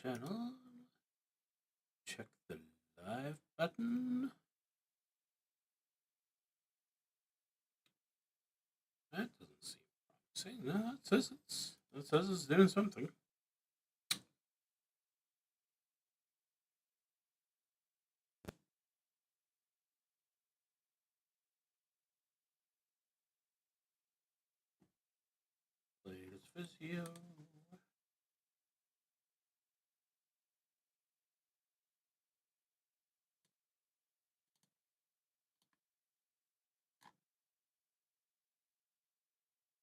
channel. Check the live button. That doesn't seem promising. No, it says it's doing something. Play this video.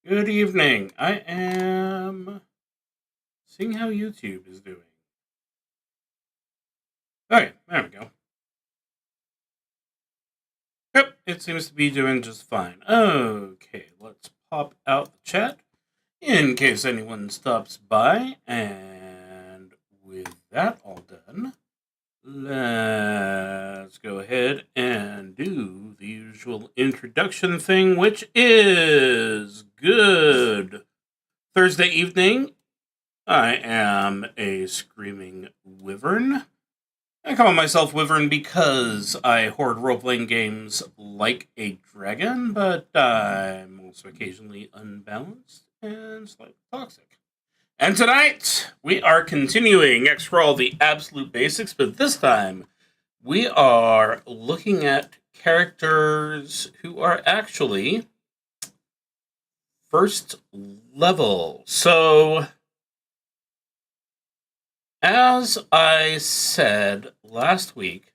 Good evening. I am seeing how YouTube is doing. Okay, there we go. Yep, it seems to be doing just fine. Okay, let's pop out the chat in case anyone stops by. And with that all done, let's go ahead and do the usual introduction thing, which is good Thursday evening. I am a Screaming Wyvern. I call myself Wyvern because I hoard role-playing games like a dragon, but I'm also occasionally unbalanced and slightly toxic. And tonight, we are continuing XCrawl the absolute basics, but this time, we are looking at characters who are actually first level. So, as I said last week,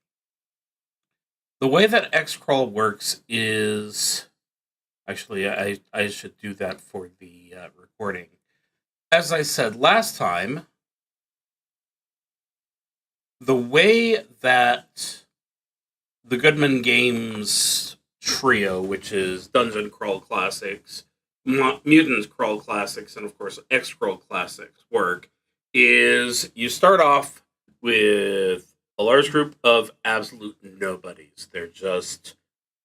the way that XCrawl works is... Actually, I should do that for the recording. As I said last time, the way that the goodmangames trio, which is Dungeon Crawl Classics, Mutants Crawl Classics, and of course XCrawl Classics work, is you start off with a large group of absolute nobodies. They're just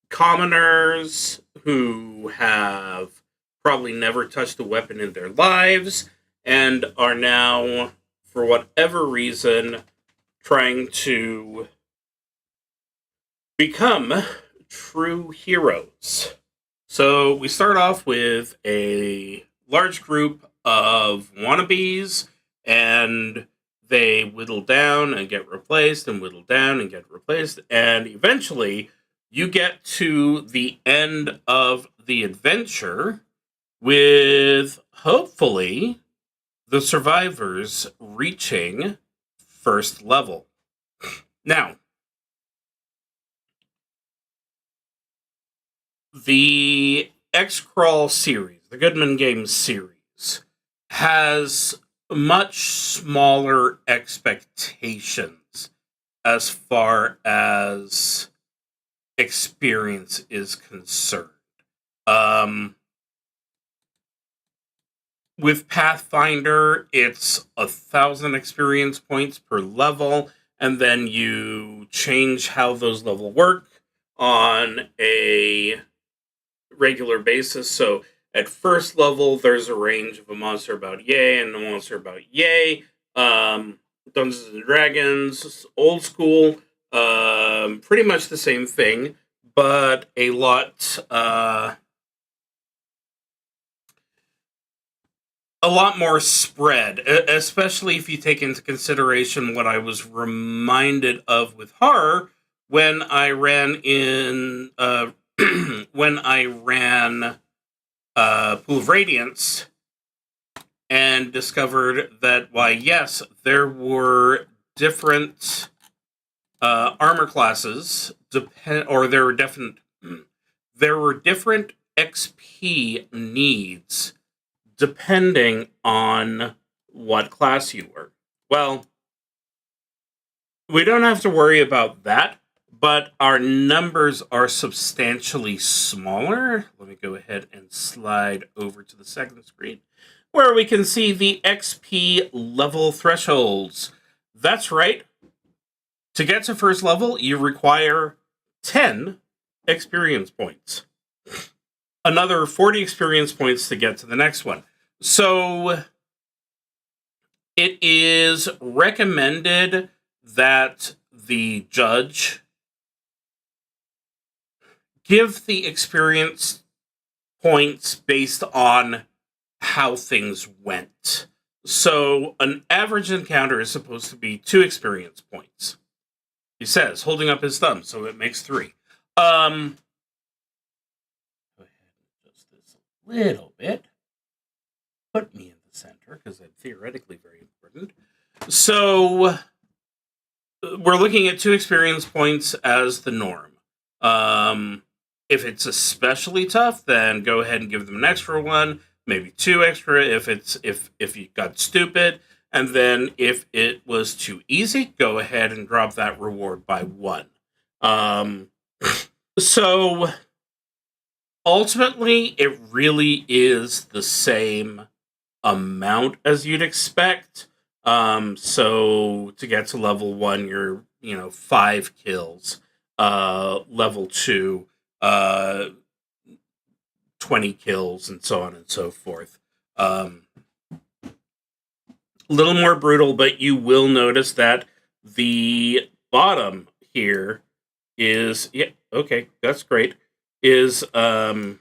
commoners who have probably never touched a weapon in their lives and are now, for whatever reason, trying to become true heroes. So we start off with a large group of wannabes, and they whittle down and get replaced, and whittle down and get replaced, and eventually you get to the end of the adventure with, hopefully, the survivors reaching first level. Now, the XCrawl series, the goodmangames series, has much smaller expectations as far as experience is concerned. With Pathfinder, it's 1,000 experience points per level, and then you change how those levels work on a regular basis. So at first level, there's a range of a monster about yay and a monster about yay. Dungeons and Dragons, old school, pretty much the same thing, but a lot more spread, especially if you take into consideration what I was reminded of with horror when I ran in when I ran Pool of Radiance and discovered that, why, yes, there were different armor classes, there were different XP needs depending on what class you were. Well, we don't have to worry about that, but our numbers are substantially smaller. Let me go ahead and slide over to the second screen, where we can see the XP level thresholds. That's right. To get to first level, you require 10 experience points. Another 40 experience points to get to the next one. So it is recommended that the judge give the experience points based on how things went. So an average encounter is supposed to be 2 experience points. He says, holding up his thumb, so it makes 3. Go ahead and adjust this a little bit. Put me in the center, because I'm theoretically very important. So we're looking at 2 experience points as the norm. If it's especially tough, then go ahead and give them an extra 1, maybe 2 extra if you got stupid. And then if it was too easy, go ahead and drop that reward by 1. So ultimately, it really is the same amount as you'd expect. So to get to level 1, you're 5 kills. Level 2, 20 kills, and so on and so forth. A little more brutal, but you will notice that the bottom here is, okay, that's great, is level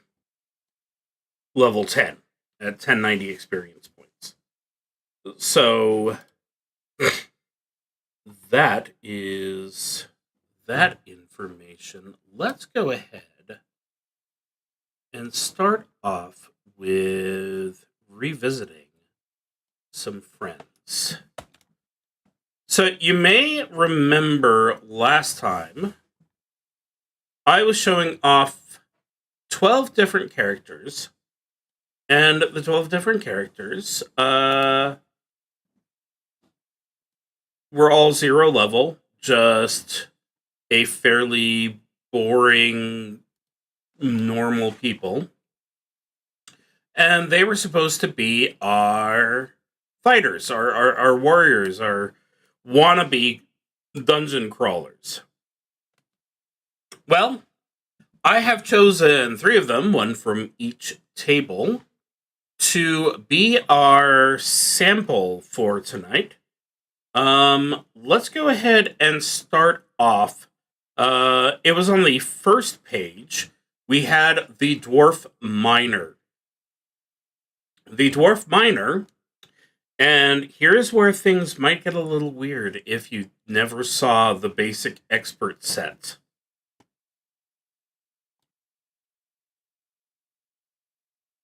10 at 1090 experience points. So that is that information. Let's go ahead and start off with revisiting some friends. So you may remember last time I was showing off 12 different characters, and the 12 different characters were all 0 level, just a fairly boring, normal people. And they were supposed to be our fighters, our warriors, our wannabe dungeon crawlers. Well, I have chosen 3 of them, 1 from each table, to be our sample for tonight. Let's go ahead and start off. It was on the first page. We had the Dwarf Miner. The Dwarf Miner, and here's where things might get a little weird if you never saw the basic expert set.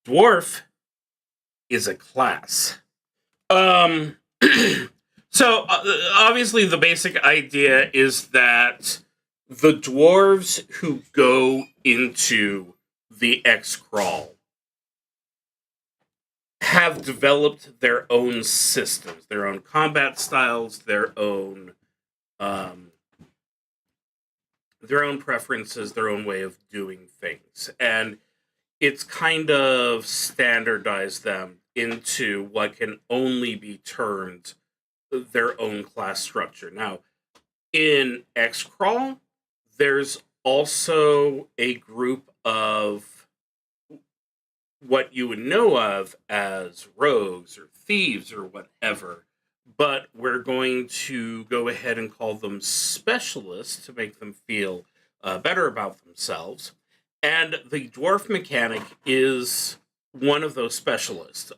Dwarf is a class. So obviously the basic idea is that the dwarves who go into the XCrawl have developed their own systems, their own combat styles, their own preferences, their own way of doing things. And it's kind of standardized them into what can only be termed their own class structure. Now, in XCrawl, there's also a group of what you would know of as rogues or thieves or whatever, but we're going to go ahead and call them specialists to make them feel better about themselves. And the dwarf mechanic is one of those specialists.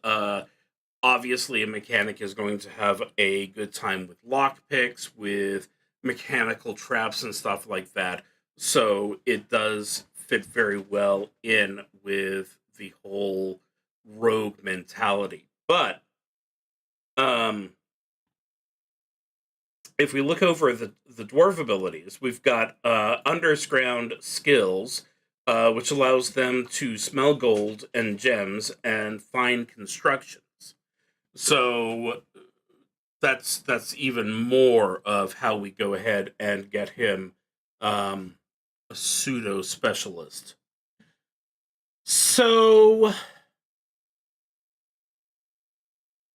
Obviously, a mechanic is going to have a good time with lockpicks, with mechanical traps and stuff like that. So it does fit very well in with the whole rogue mentality. But if we look over the dwarf abilities, we've got underground skills, which allows them to smell gold and gems and find constructions. So that's even more of how we go ahead and get him a pseudo specialist. So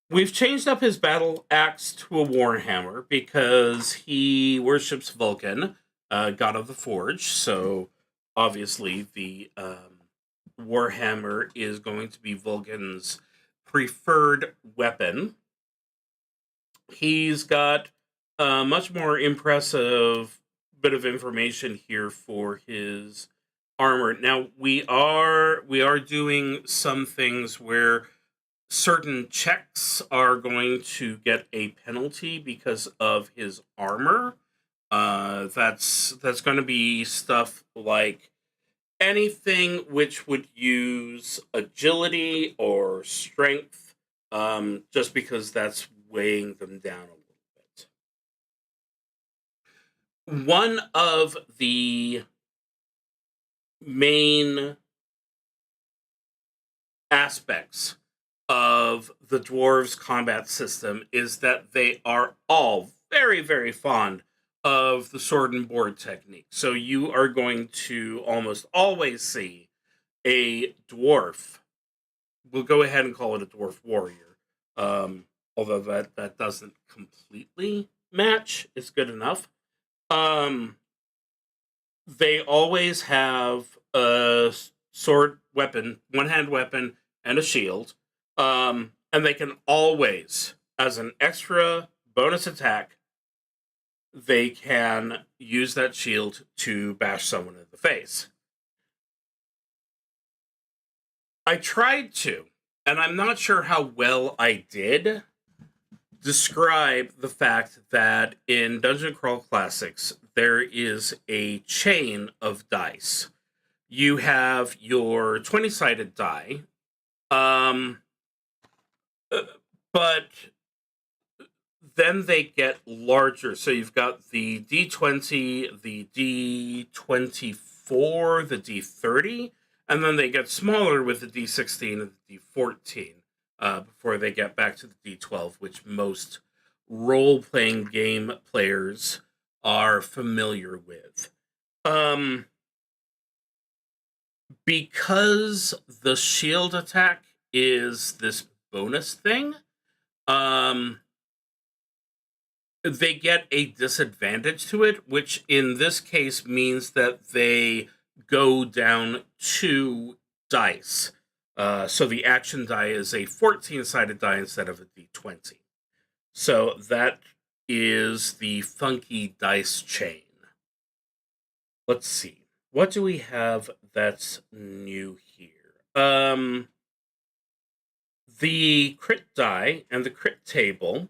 we've changed up his battle axe to a warhammer because he worships Vulcan, god of the forge. So obviously the warhammer is going to be Vulcan's preferred weapon. he's got a much more impressive bit of information here for his armor. Now we are doing some things where certain checks are going to get a penalty because of his armor. That's going to be stuff like anything which would use agility or strength, just because that's weighing them down a little bit. One of the main aspects of the dwarves' combat system is that they are all very, very fond of the sword and board technique. So you are going to almost always see a dwarf. We'll go ahead and call it a dwarf warrior. Although that doesn't completely match. It's good enough. They always have a sword weapon, one-hand weapon, and a shield. And they can always, as an extra bonus attack, they can use that shield to bash someone in the face. I tried to, and I'm not sure how well I did, describe the fact that in Dungeon Crawl Classics, there is a chain of dice. You have your 20-sided die, but then they get larger. So you've got the D20, the D24, the D30, and then they get smaller with the D16 and the D14 before they get back to the D12, which most role-playing game players are familiar with. Because the shield attack is this bonus thing, they get a disadvantage to it, which in this case means that they go down 2 dice. So the action die is a 14-sided die instead of a D20. So that is the funky dice chain. Let's see. What do we have that's new here? The crit die and the crit table,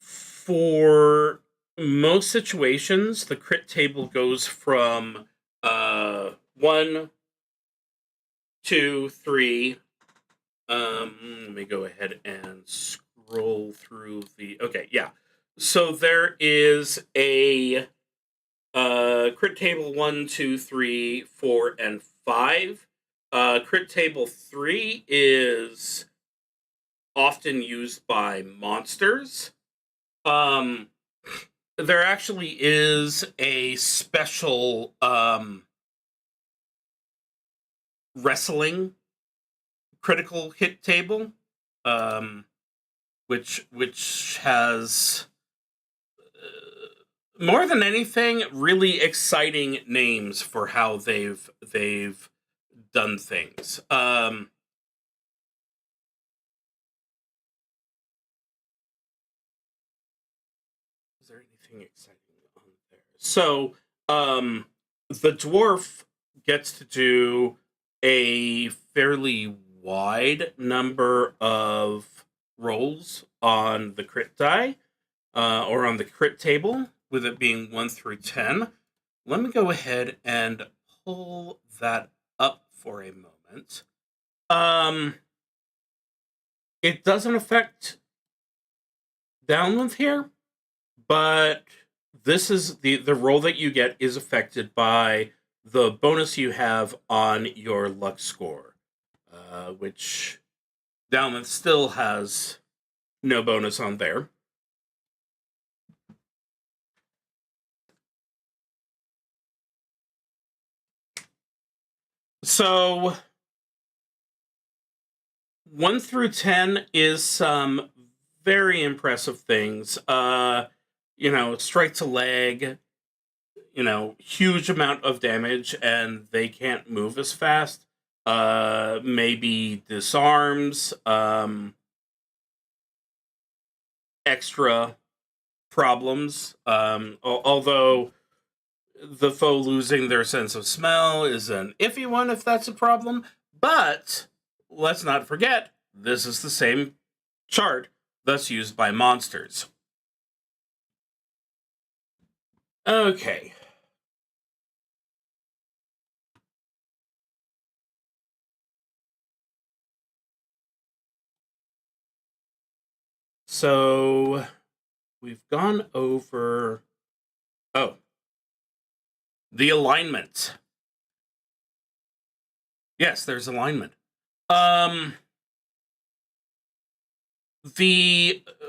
for most situations, the crit table goes from 1, 2, 3. Let me go ahead and scroll through the... Okay, yeah. So there is a crit table 1, 2, 3, 4, and 5. Crit table 3 is often used by monsters. There actually is a special wrestling critical hit table, which has more than anything really exciting names for how they've done things. Is there anything exciting on there? So the dwarf gets to do a fairly wide number of rolls on the crit die, or on the crit table, with it being 1 through 10. Let me go ahead and pull that up for a moment. It doesn't affect download here, but this is the roll that you get is affected by the bonus you have on your luck score, which Dalmouth still has no bonus on there. So 1 through 10 is some very impressive things. Strike to leg, huge amount of damage, and they can't move as fast. Maybe disarms. extra problems. Although the foe losing their sense of smell is an iffy one if that's a problem. But let's not forget, this is the same chart that's used by monsters. Okay. So we've gone over, the alignment. Yes, there's alignment. The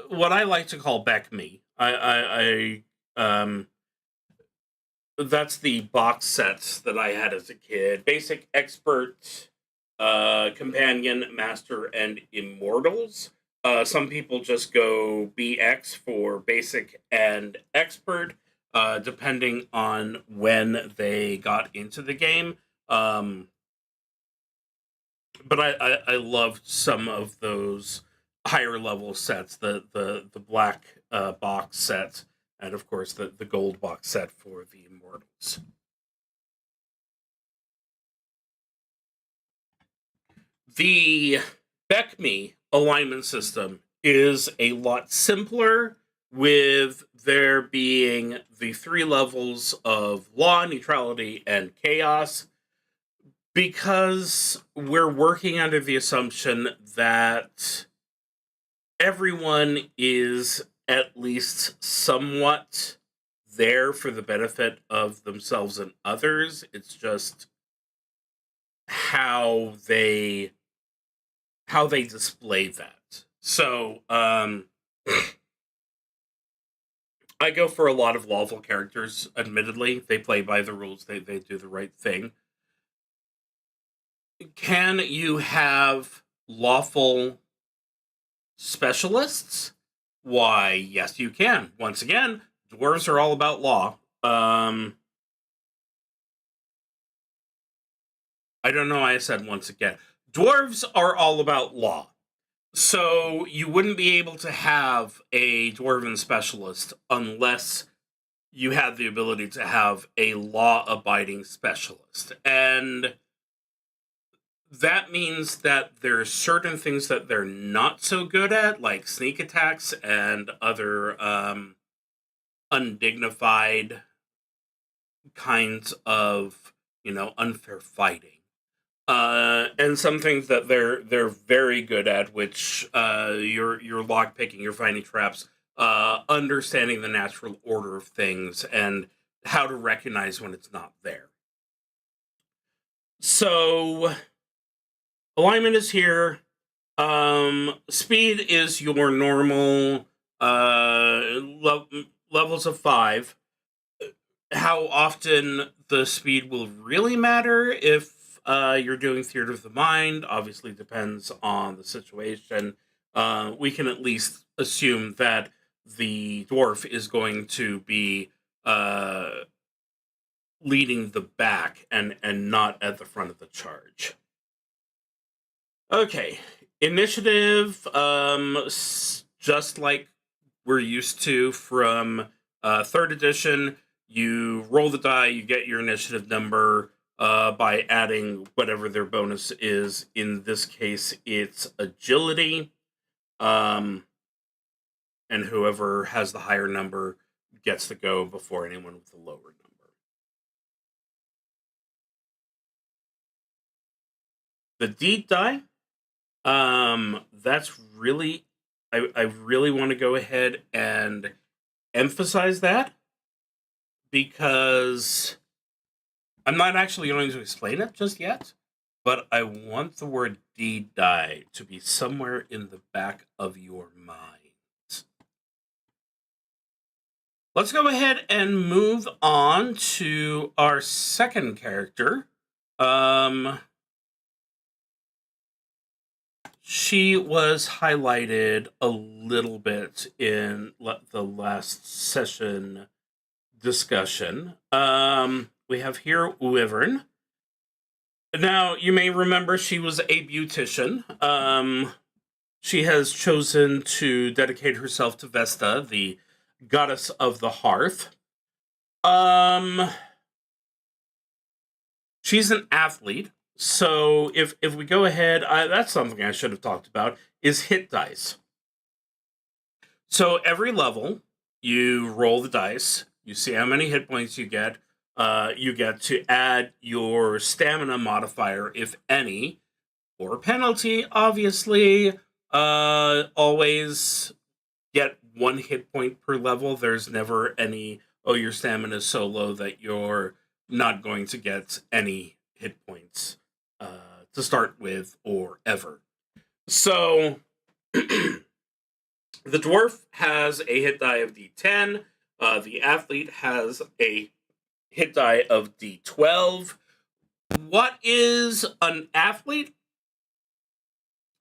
what I like to call Beck Me. That's the box sets that I had as a kid. Basic, Expert, Companion, Master, and Immortals. Some people just go BX for Basic and Expert, depending on when they got into the game. But I loved some of those higher level sets, the black box set, and of course the gold box set for the Immortals. The BECME alignment system is a lot simpler, with there being the 3 levels of law, neutrality, and chaos, because we're working under the assumption that everyone is at least somewhat there for the benefit of themselves and others. It's just how they display that. So I go for a lot of lawful characters. Admittedly, they play by the rules. They do the right thing. Can you have lawful specialists? Why, yes, you can. Once again, dwarves are all about law. I don't know why I said once again. Dwarves are all about law. So you wouldn't be able to have a dwarven specialist unless you had the ability to have a law-abiding specialist. And that means that there are certain things that they're not so good at, like sneak attacks and other undignified kinds of, unfair fighting. And some things that they're very good at, which you're lock picking, you're finding traps, understanding the natural order of things, and how to recognize when it's not there. So alignment is here. Speed is your normal levels of 5. How often the speed will really matter if you're doing Theater of the Mind obviously depends on the situation. We can at least assume that the dwarf is going to be leading the back and not at the front of the charge. Okay, initiative, just like we're used to from 3rd edition, you roll the die, you get your initiative number by adding whatever their bonus is. In this case, it's agility. And whoever has the higher number gets to go before anyone with the lower number. The deed die, that's really, I really want to go ahead and emphasize that, because I'm not actually going to explain it just yet, but I want the word deed die to be somewhere in the back of your mind. Let's go ahead and move on to our second character. She was highlighted a little bit in the last session discussion. We have here Wyvern. Now, you may remember she was a beautician. she has chosen to dedicate herself to Vesta, the goddess of the hearth. She's an athlete, so if we go ahead, that's something I should have talked about, is hit dice. So every level, you roll the dice, you see how many hit points you get. You get to add your stamina modifier, if any, or penalty, obviously. Always get 1 hit point per level. There's never any, oh, your stamina is so low that you're not going to get any hit points to start with or ever. So the dwarf has a hit die of D10. The athlete has a hit die of D12. What is an athlete?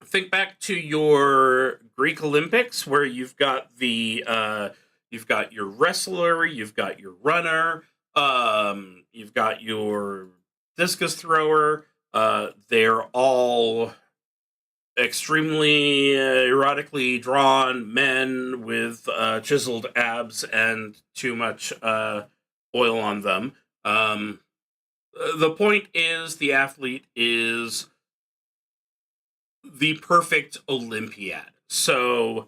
Think back to your Greek Olympics, where you've got the you've got your wrestler, you've got your runner, you've got your discus thrower. They're all extremely erotically drawn men with chiseled abs and too much oil on them. The point is, the athlete is the perfect Olympiad. So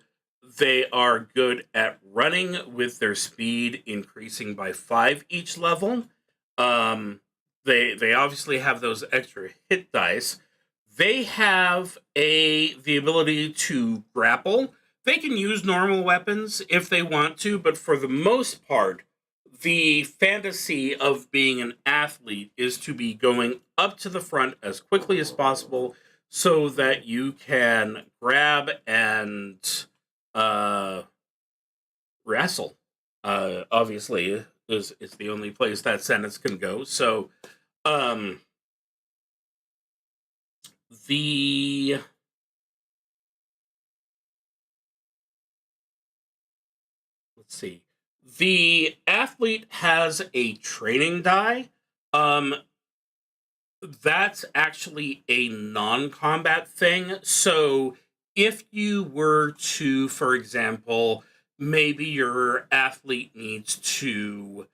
they are good at running, with their speed increasing by 5 each level. They obviously have those extra hit dice. They have the ability to grapple. They can use normal weapons if they want to, but for the most part, the fantasy of being an athlete is to be going up to the front as quickly as possible, so that you can grab and wrestle. Obviously, is the only place that sentence can go. So, the let's see. The athlete has a training die. That's actually a non-combat thing. So if you were to, for example, maybe your athlete needs to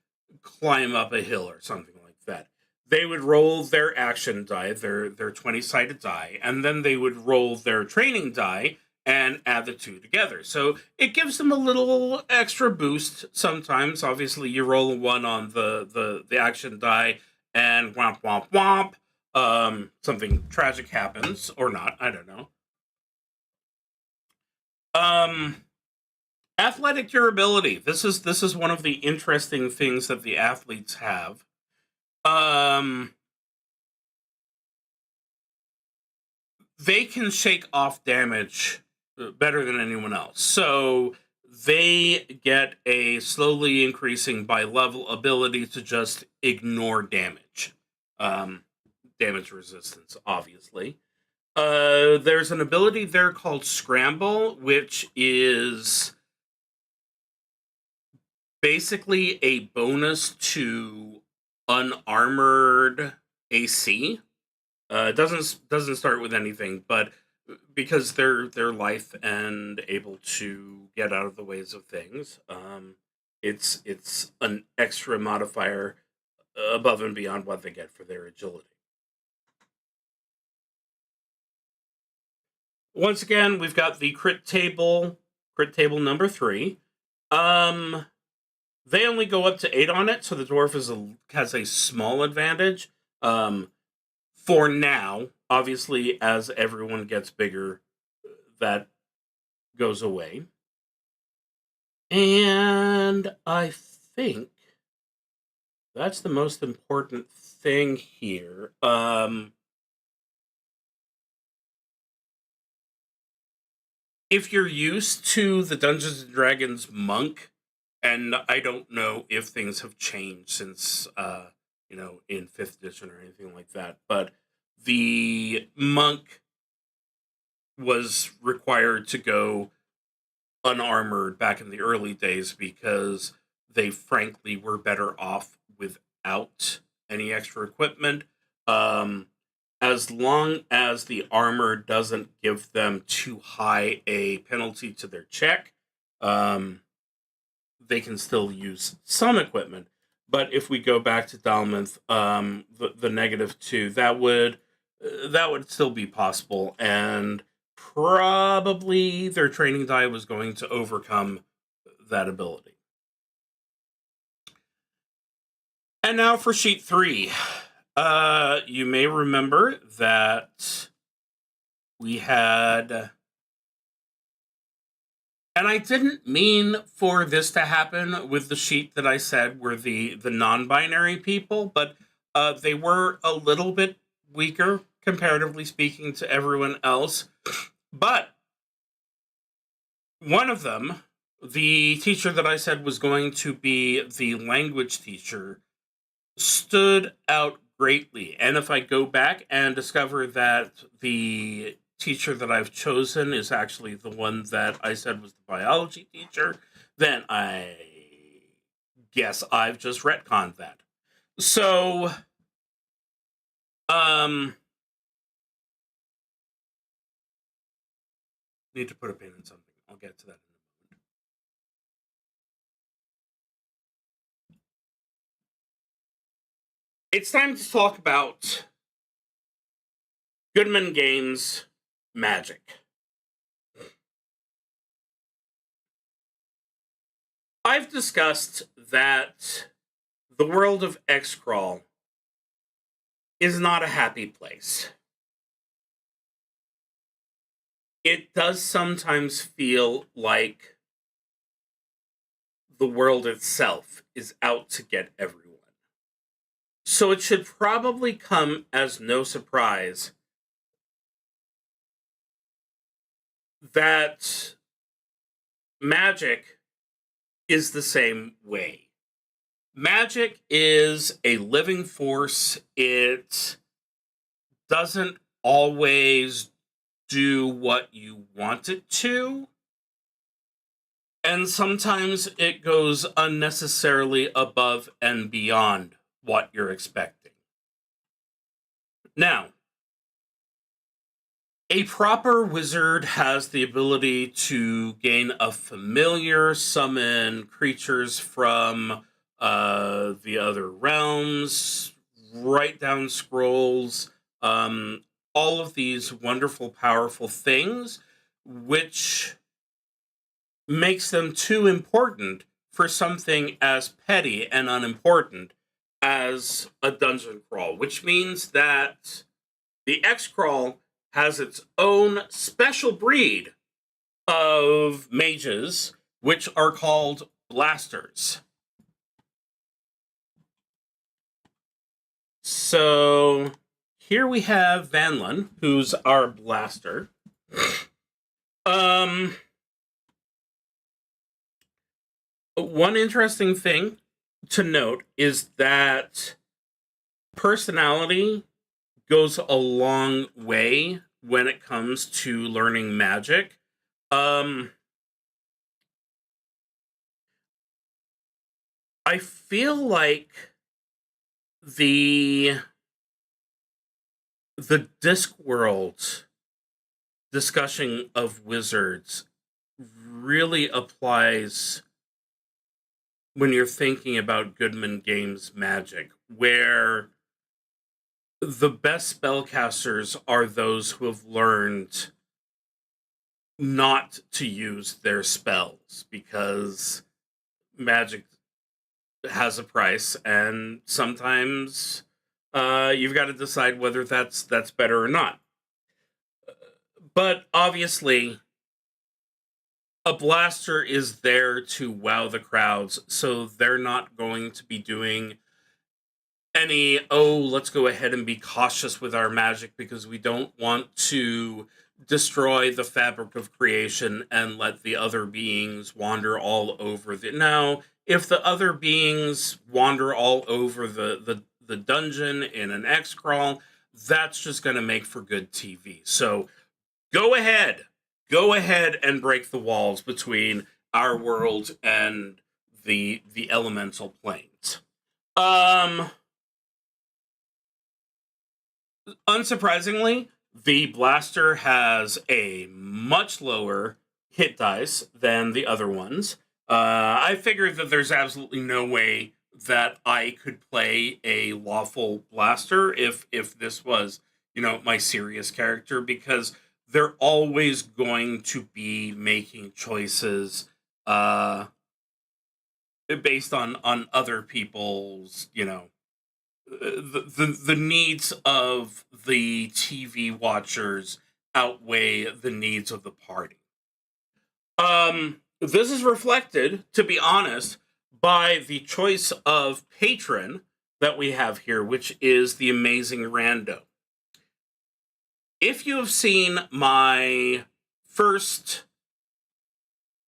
climb up a hill or something like that, they would roll their action die, their 20-sided die, and then they would roll their training die and add the two together. So it gives them a little extra boost sometimes. Obviously, you roll a 1 on the action die, and womp womp womp, something tragic happens, or not, I don't know. Athletic durability. This is one of the interesting things that the athletes have. They can shake off damage better than anyone else. So they get a slowly increasing by level ability to just ignore damage. Damage resistance, obviously. There's an ability there called Scramble, which is basically a bonus to unarmored AC. It doesn't start with anything, but because they're lithe and able to get out of the ways of things, it's an extra modifier above and beyond what they get for their agility. Once again, we've got the crit table number 3. They only go up to 8 on it, so the dwarf has a small advantage. For now, obviously, as everyone gets bigger, that goes away. And I think that's the most important thing here. If you're used to the Dungeons and Dragons monk, and I don't know if things have changed since in 5th edition or anything like that, but the monk was required to go unarmored back in the early days because they frankly were better off without any extra equipment. as long as the armor doesn't give them too high a penalty to their check, they can still use some equipment. But if we go back to Dalmonth, the -2, that would still be possible, and probably their training die was going to overcome that ability. And now for sheet 3. You may remember that we had... And I didn't mean for this to happen with the sheet that I said were the non-binary people, but they were a little bit weaker, comparatively speaking, to everyone else. But one of them, the teacher that I said was going to be the language teacher, stood out greatly. And if I go back and discover that the teacher that I've chosen is actually the one that I said was the biology teacher, then I guess I've just retconned that. So, need to put a pin in something. I'll get to that in a moment. It's time to talk about goodmangames magic. I've discussed that the world of XCrawl is not a happy place. It does sometimes feel like the world itself is out to get everyone. So it should probably come as no surprise that magic is the same way. Magic is a living force. It doesn't always do what you want it to. And sometimes it goes unnecessarily above and beyond what you're expecting. Now, a proper wizard has the ability to gain a familiar, summon creatures from the other realms, write down scrolls, all of these wonderful, powerful things, which makes them too important for something as petty and unimportant as a dungeon crawl, which means that the XCrawl has its own special breed of mages, which are called blasters. So here we have Vanlin, who's our blaster. One interesting thing to note is that personality goes a long way when it comes to learning magic. I feel like the Discworld discussion of wizards really applies when you're thinking about goodmangames magic, where the best spellcasters are those who have learned not to use their spells, because magic has a price, and sometimes you've got to decide whether that's better or not. But obviously, a blaster is there to wow the crowds, so they're not going to be doing any, let's go ahead and be cautious with our magic because we don't want to destroy the fabric of creation and let the other beings wander all over the... Now, if the other beings wander all over the dungeon in an XCrawl, that's just going to make for good TV. So go ahead and break the walls between our world and the elemental planes. unsurprisingly, the blaster has a much lower hit dice than the other ones. I figured that there's absolutely no way that I could play a lawful blaster if this was, my serious character, because they're always going to be making choices based on other people's, the needs of the TV watchers outweigh the needs of the party. This is reflected, to be honest, by the choice of patron that we have here, which is the amazing Rando. If you have seen my first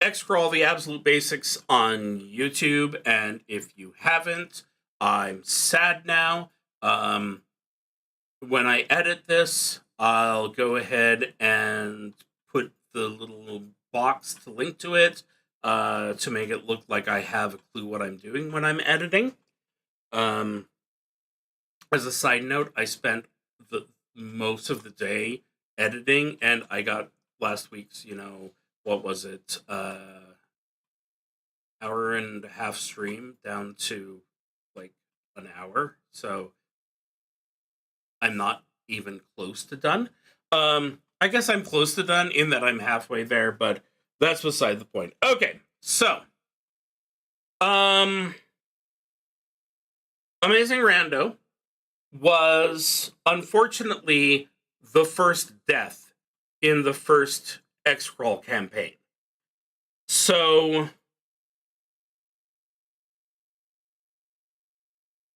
XCrawl the Absolute Basics on YouTube, and if you haven't, I'm sad now. When I edit this, I'll go ahead and put the little box to link to it to make it look like I have a clue what I'm doing when I'm editing. As a side note, I spent most of the day editing, and I got last week's, what was it, hour and a half stream down to like an hour. So I'm not even close to done. I guess I'm close to done in that I'm halfway there, but that's beside the point. Okay, so Amazing Rando was unfortunately the first death in the first XCrawl campaign. So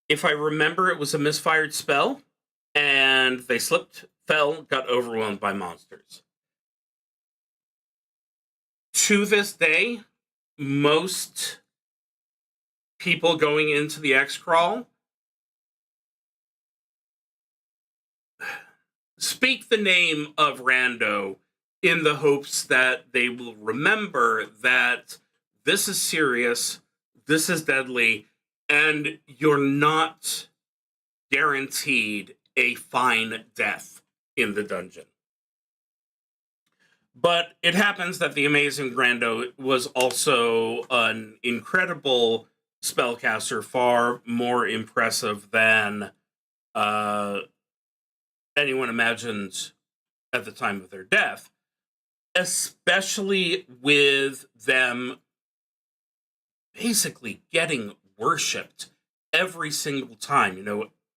if I remember, it was a misfired spell, and they slipped, fell, got overwhelmed by monsters. To this day, most people going into the XCrawl speak the name of Rando in the hopes that they will remember that this is serious, this is deadly, and you're not guaranteed a fine death in the dungeon. But it happens that the amazing Rando was also an incredible spellcaster, far more impressive than anyone imagined at the time of their death, especially with them basically getting worshipped every single time.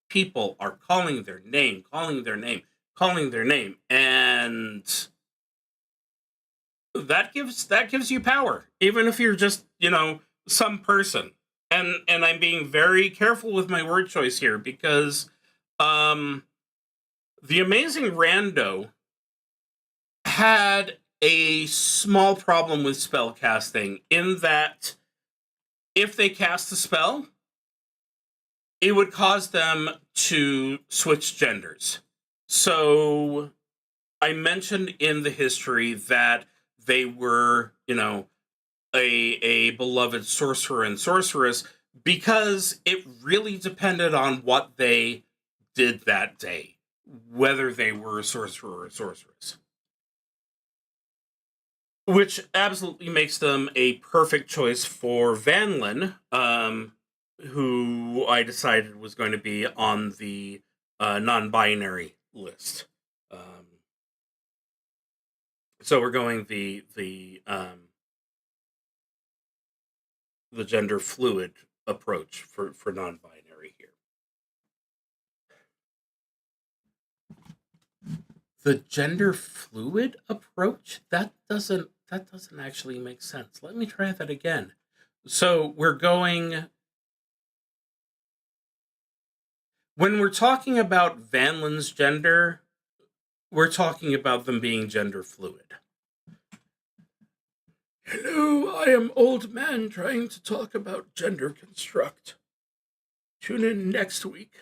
People are calling their name, and that gives you power, even if you're just, some person. And I'm being very careful with my word choice here, because the amazing Rando had a small problem with spell casting, in that if they cast a spell, it would cause them to switch genders. So I mentioned in the history that they were, a beloved sorcerer and sorceress, because it really depended on what they did that day, whether they were a sorcerer or a sorceress. Which absolutely makes them a perfect choice for Vanlin, who I decided was going to be on the non-binary list. So we're going the gender fluid approach for non-binary here. The gender fluid approach? That doesn't actually make sense. Let me try that again. So we're going, when we're talking about Vanlin's gender, we're talking about them being gender fluid. Hello, I am Old Man trying to talk about gender construct. Tune in next week.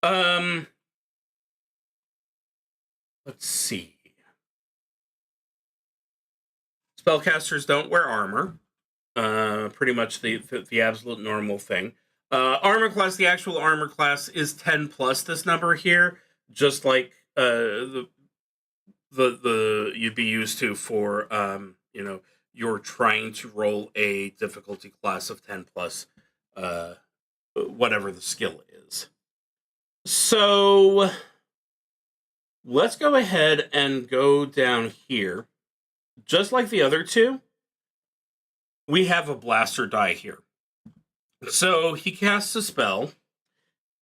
Let's see. Spellcasters don't wear armor. Pretty much the absolute normal thing. Armor class, the actual armor class is 10 plus this number here. just like the you'd be used to for you're trying to roll a difficulty class of 10 plus, whatever the skill is. So let's go ahead and go down here. Just like the other two, we have a blaster die here. So he casts a spell,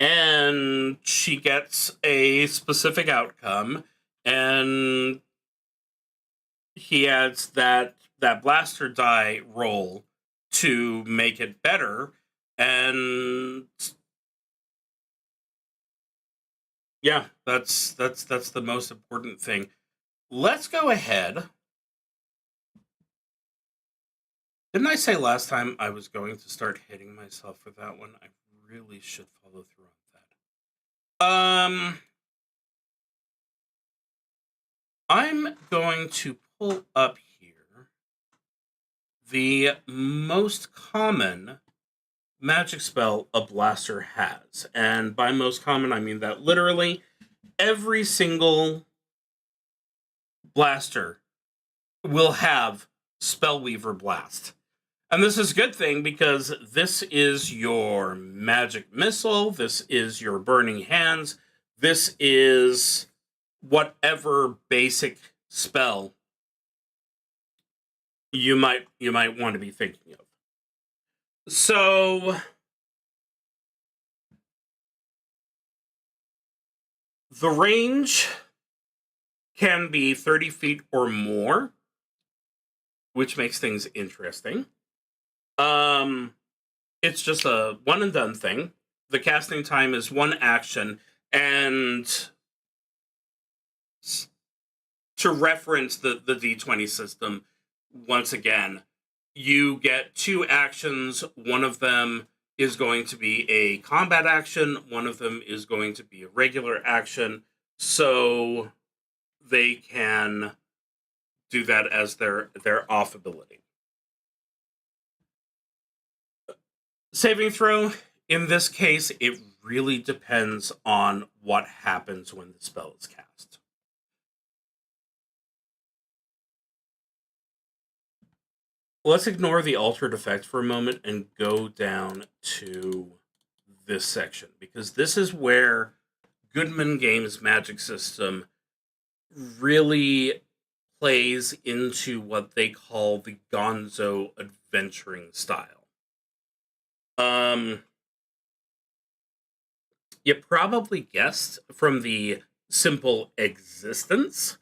and she gets a specific outcome, and he adds that blaster die roll to make it better, and yeah, that's the most important thing. Let's go ahead. Didn't I say last time I was going to start hitting myself for that one? I really should follow through on that. I'm going to pull up here the most common magic spell a blaster has. And by most common, I mean that literally every single blaster will have Spellweaver Blast. And this is a good thing because this is your magic missile, this is your burning hands, this is whatever basic spell you might want to be thinking of. So the range can be 30 feet or more, which makes things interesting. It's just a one and done thing. The casting time is one action, and to reference the D20 system, once again, you get two actions. One of them is going to be a combat action. One of them is going to be a regular action. So they can do that as their off ability. Saving throw, in this case, it really depends on what happens when the spell is cast. Let's ignore the altered effect for a moment and go down to this section, because this is where GoodmanGames' magic system really plays into what they call the gonzo adventuring style. You probably guessed from the simple existence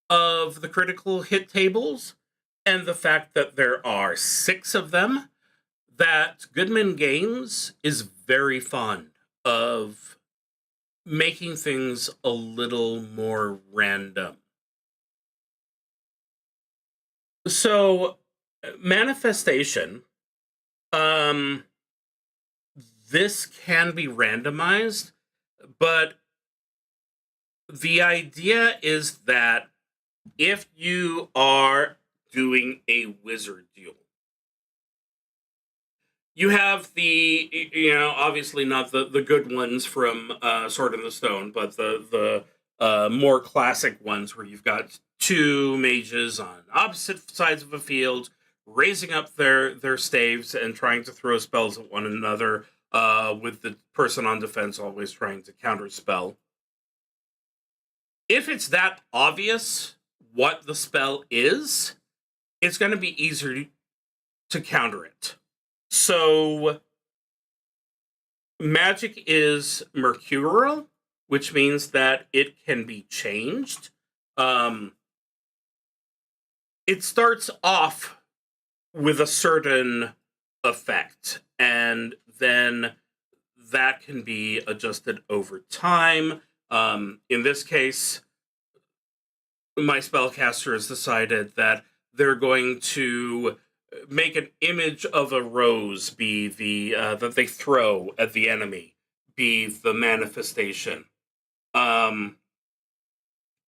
of the critical hit tables and the fact that there are 6 of them that GoodmanGames is very fond of making things a little more random. So, manifestation, this can be randomized, but the idea is that if you are doing a wizard duel, you have the, obviously not the good ones from Sword in the Stone, but the more classic ones where you've got 2 mages on opposite sides of a field, raising up their staves and trying to throw spells at one another, with the person on defense always trying to counterspell. If it's that obvious what the spell is, it's going to be easier to counter it. So, magic is mercurial, which means that it can be changed. It starts off with a certain effect, and then that can be adjusted over time. In this case, my spellcaster has decided that they're going to make an image of a rose be the that they throw at the enemy be the manifestation. At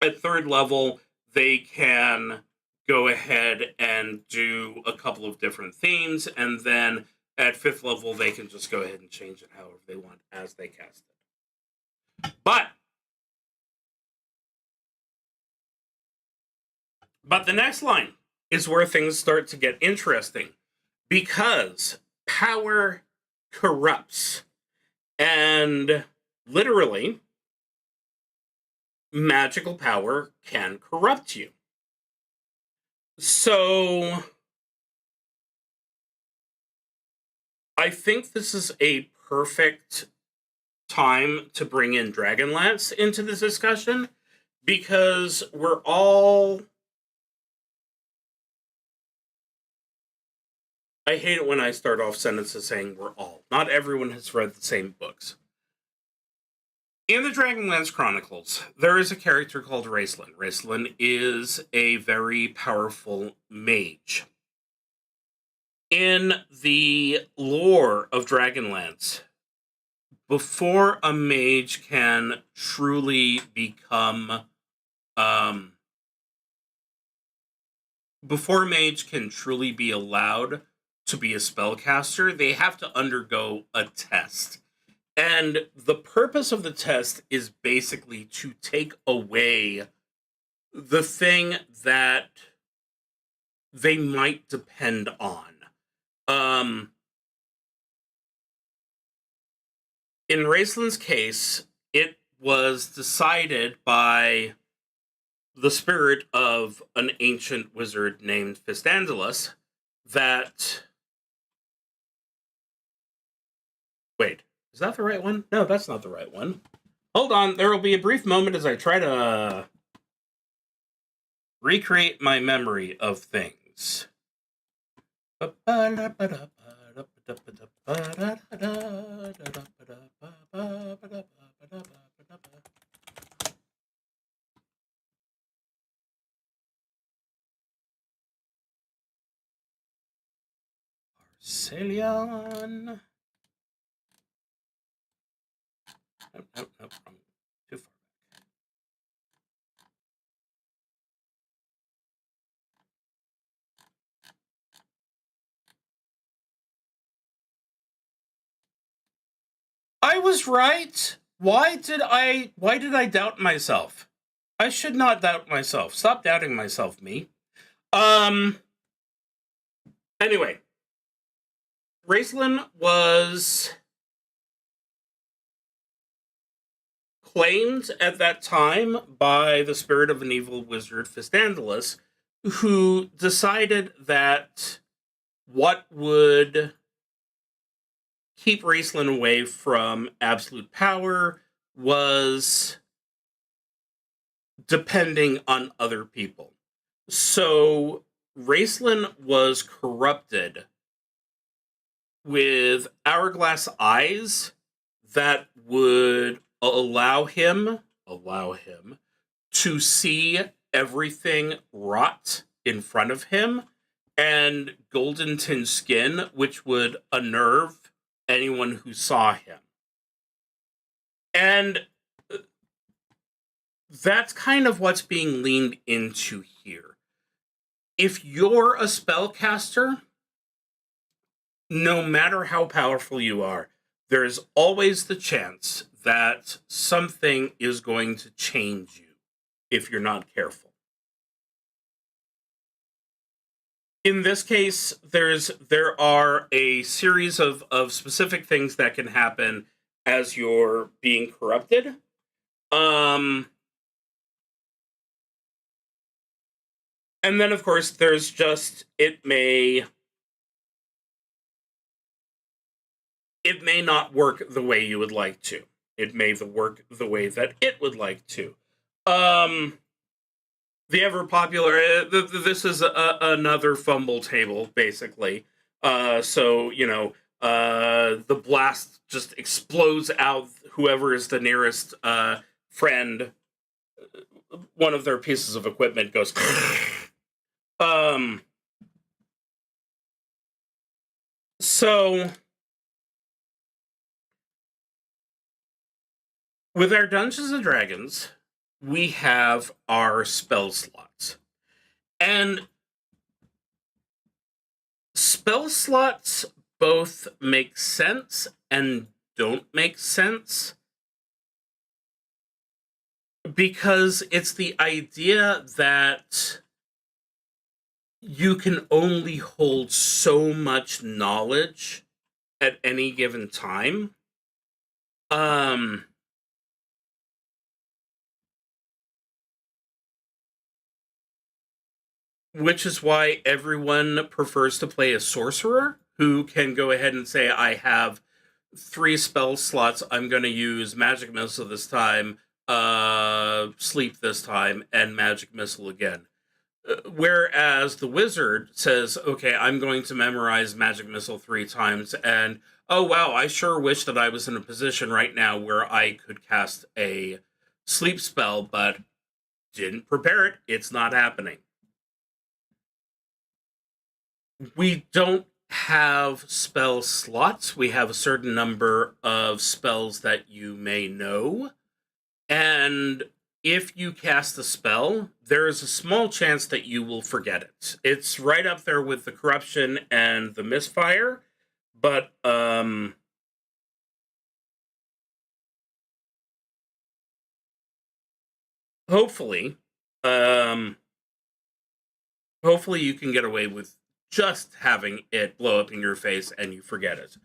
3rd level, they can go ahead and do a couple of different themes, and then at 5th level, they can just go ahead and change it however they want as they cast it. But But the next line is where things start to get interesting, because power corrupts. And literally, magical power can corrupt you. So I think this is a perfect time to bring in Dragonlance into this discussion, because we're all... I hate it when I start off sentences saying we're all. Not everyone has read the same books. In the Dragonlance Chronicles, there is a character called Raistlin. Raistlin is a very powerful mage. In the lore of Dragonlance, before a mage can truly become... before a mage can truly be allowed to be a spellcaster, they have to undergo a test. And the purpose of the test is basically to take away the thing that they might depend on. In Raistlin's case, it was decided by the spirit of an ancient wizard named Fistandulus that... Wait, is that the right one? No, that's not the right one. Hold on, there will be a brief moment as I try to recreate my memory of things. Arcelion. Nope, I'm too far back. I was right. Why did I doubt myself? I should not doubt myself. Stop doubting myself, me. Anyway, Raistlin was claimed at that time by the spirit of an evil wizard, Fistandulus, who decided that what would keep Raistlin away from absolute power was depending on other people. So Raistlin was corrupted with hourglass eyes that would allow him to see everything rot in front of him, and golden tinged skin, which would unnerve anyone who saw him. And that's kind of what's being leaned into here. If you're a spellcaster, no matter how powerful you are, there's always the chance that something is going to change you if you're not careful. In this case, there are a series of specific things that can happen as you're being corrupted. And then, of course, there's just, it may not work the way you would like to. It may work the way that it would like to. The ever popular, this is another fumble table, basically. So, you know, the blast just explodes out whoever is the nearest friend. One of their pieces of equipment goes... So... with our Dungeons and Dragons, we have our spell slots. And spell slots both make sense and don't make sense, because it's the idea that you can only hold so much knowledge at any given time. Which is why everyone prefers to play a sorcerer who can go ahead and say, I have 3 spell slots. I'm going to use Magic Missile this time, Sleep this time, and Magic Missile again. Whereas the wizard says, okay, I'm going to memorize Magic Missile 3 times, and oh wow, I sure wish that I was in a position right now where I could cast a sleep spell, but didn't prepare it. It's not happening. We don't have spell slots. We have a certain number of spells that you may know. And if you cast a spell, there is a small chance that you will forget it. It's right up there with the corruption and the misfire, but hopefully, hopefully you can get away with just having it blow up in your face and you forget it.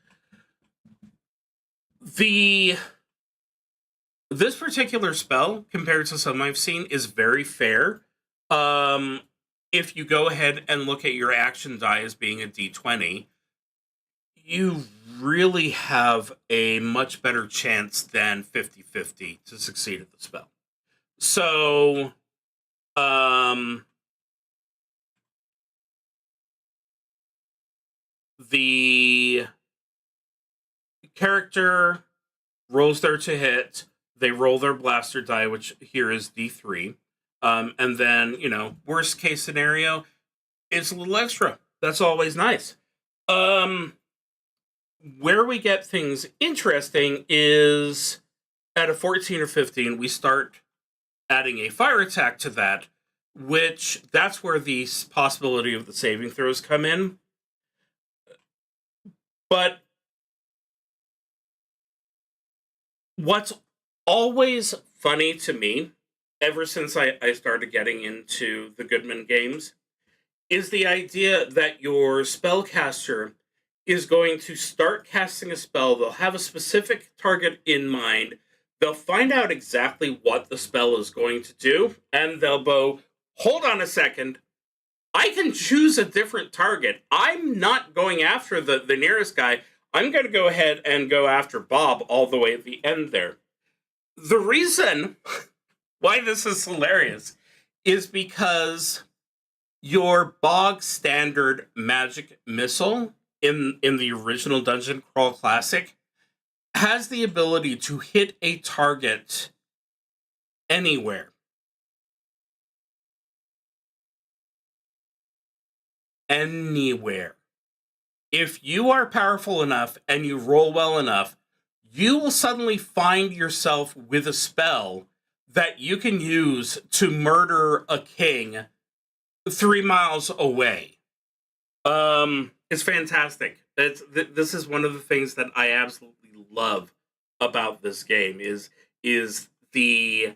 This particular spell, compared to some I've seen, is very fair. If you go ahead and look at your action die as being a d20, you really have a much better chance than 50-50 to succeed at the spell. So, the character rolls there to hit. They roll their blaster die, which here is D3. And then, worst case scenario, it's a little extra. That's always nice. Where we get things interesting is at a 14 or 15, we start adding a fire attack to that, which that's where the possibility of the saving throws come in. But what's always funny to me, ever since I started getting into the Goodman games, is the idea that your spellcaster is going to start casting a spell. They'll have a specific target in mind. They'll find out exactly what the spell is going to do, and they'll go, hold on a second, I can choose a different target. I'm not going after the nearest guy. I'm going to go ahead and go after Bob all the way at the end there. The reason why this is hilarious is because your bog standard magic missile in the original Dungeon Crawl Classic has the ability to hit a target anywhere. Anywhere. If you are powerful enough and you roll well enough, you will suddenly find yourself with a spell that you can use to murder a king 3 miles away. It's fantastic. This is one of the things that I absolutely love about this game is the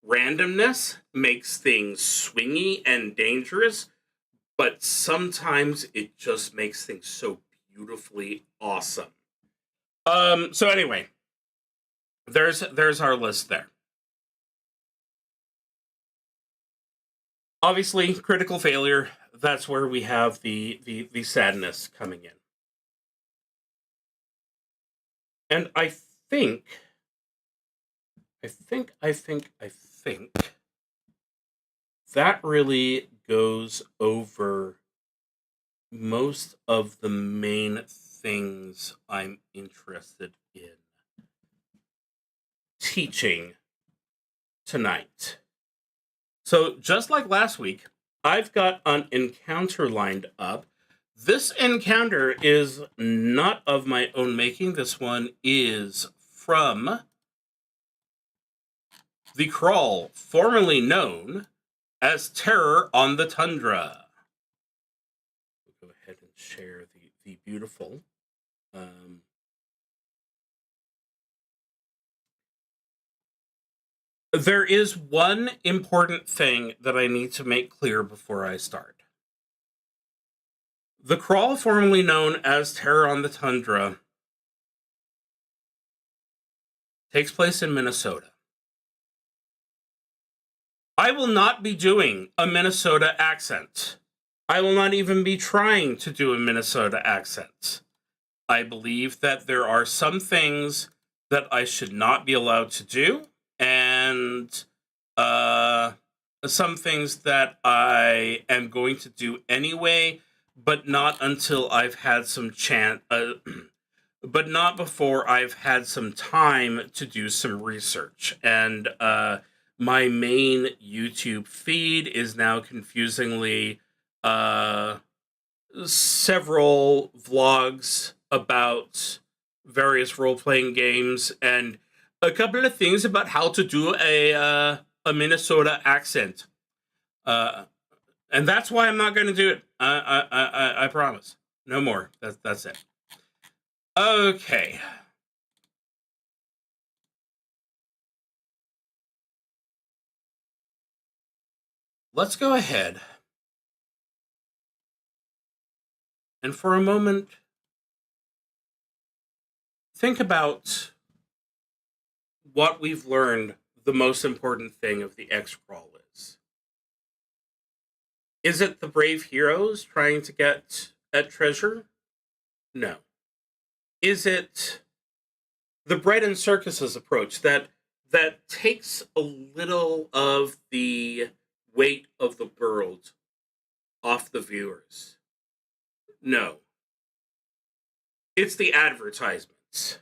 randomness makes things swingy and dangerous, but sometimes it just makes things so beautifully awesome. So anyway, there's our list there. Obviously, critical failure, that's where we have the sadness coming in. And I think that really goes over most of the main things I'm interested in teaching tonight. So just like last week, I've got an encounter lined up. This encounter is not of my own making. This one is from the XCrawl, formerly known as Terror on the Tundra. We'll go ahead and share the beautiful. There is one important thing that I need to make clear before I start. The crawl, formerly known as Terror on the Tundra, takes place in Minnesota. I will not be doing a Minnesota accent. I will not even be trying to do a Minnesota accent. I believe that there are some things that I should not be allowed to do, and some things that I am going to do anyway, but not until I've had some chance, but not before I've had some time to do some research. And my main YouTube feed is now confusingly several vlogs about various role-playing games and a couple of things about how to do a Minnesota accent. And that's why I'm not going to do it. I promise. No more. That's it. Okay. Let's go ahead and for a moment think about what we've learned the most important thing of the XCrawl is. Is it the brave heroes trying to get at treasure? No. Is it the bread and circuses approach that takes a little of the weight of the world off the viewers? No. It's the advertisements.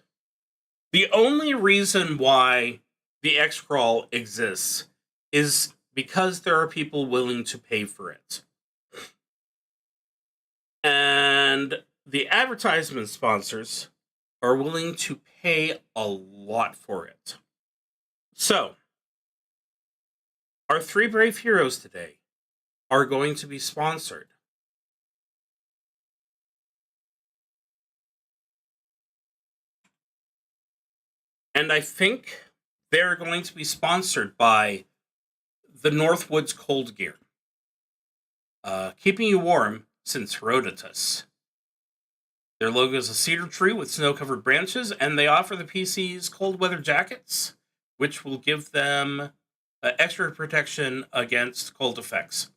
The only reason why the XCrawl exists is because there are people willing to pay for it. And the advertisement sponsors are willing to pay a lot for it. So, our 3 brave heroes today are going to be sponsored. And I think they're going to be sponsored by the Northwoods Cold Gear. Keeping you warm since Herodotus. Their logo is a cedar tree with snow-covered branches, and they offer the PCs cold weather jackets, which will give them extra protection against cold effects.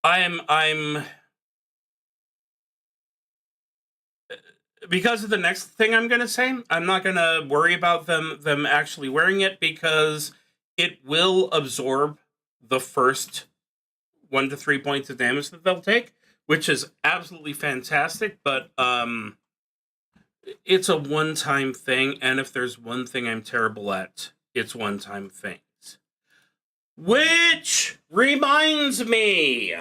I'm because of the next thing I'm going to say, I'm not going to worry about them actually wearing it because it will absorb the first 1 to 3 points of damage that they'll take, which is absolutely fantastic, but it's a one-time thing, and if there's one thing I'm terrible at, it's one-time things. Which reminds me,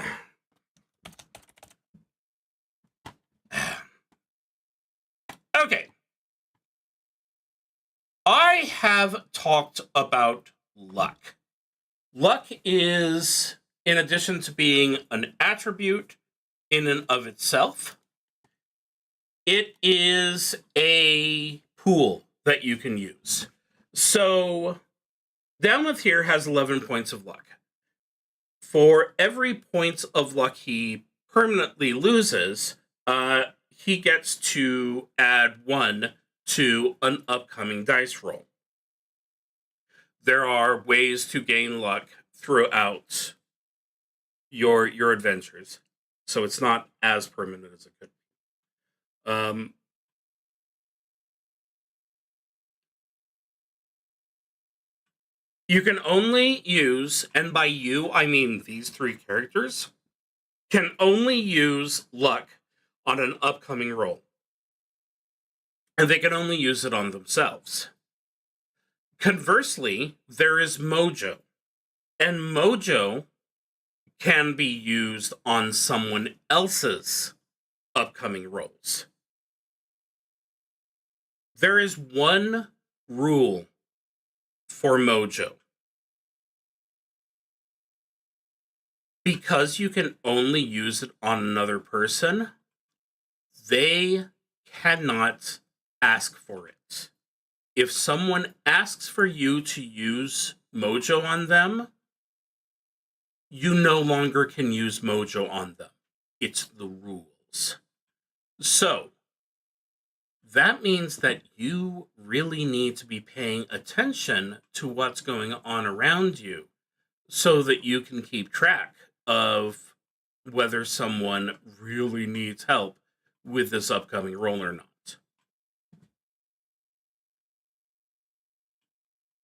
okay, I have talked about luck. Luck is, in addition to being an attribute in and of itself, it is a pool that you can use. So, Downwith here has 11 points of luck. For every point of luck he permanently loses, he gets to add 1 to an upcoming dice roll. There are ways to gain luck throughout your adventures, so it's not as permanent as it could be. You can only use, and by you I mean these 3 characters, can only use luck on an upcoming roll. And they can only use it on themselves. Conversely, there is mojo. And mojo can be used on someone else's upcoming rolls. There is one rule for mojo. Because you can only use it on another person, they cannot ask for it. If someone asks for you to use mojo on them, you no longer can use Mojo on them. It's the rules. So, that means that you really need to be paying attention to what's going on around you so that you can keep track of whether someone really needs help with this upcoming roll or not.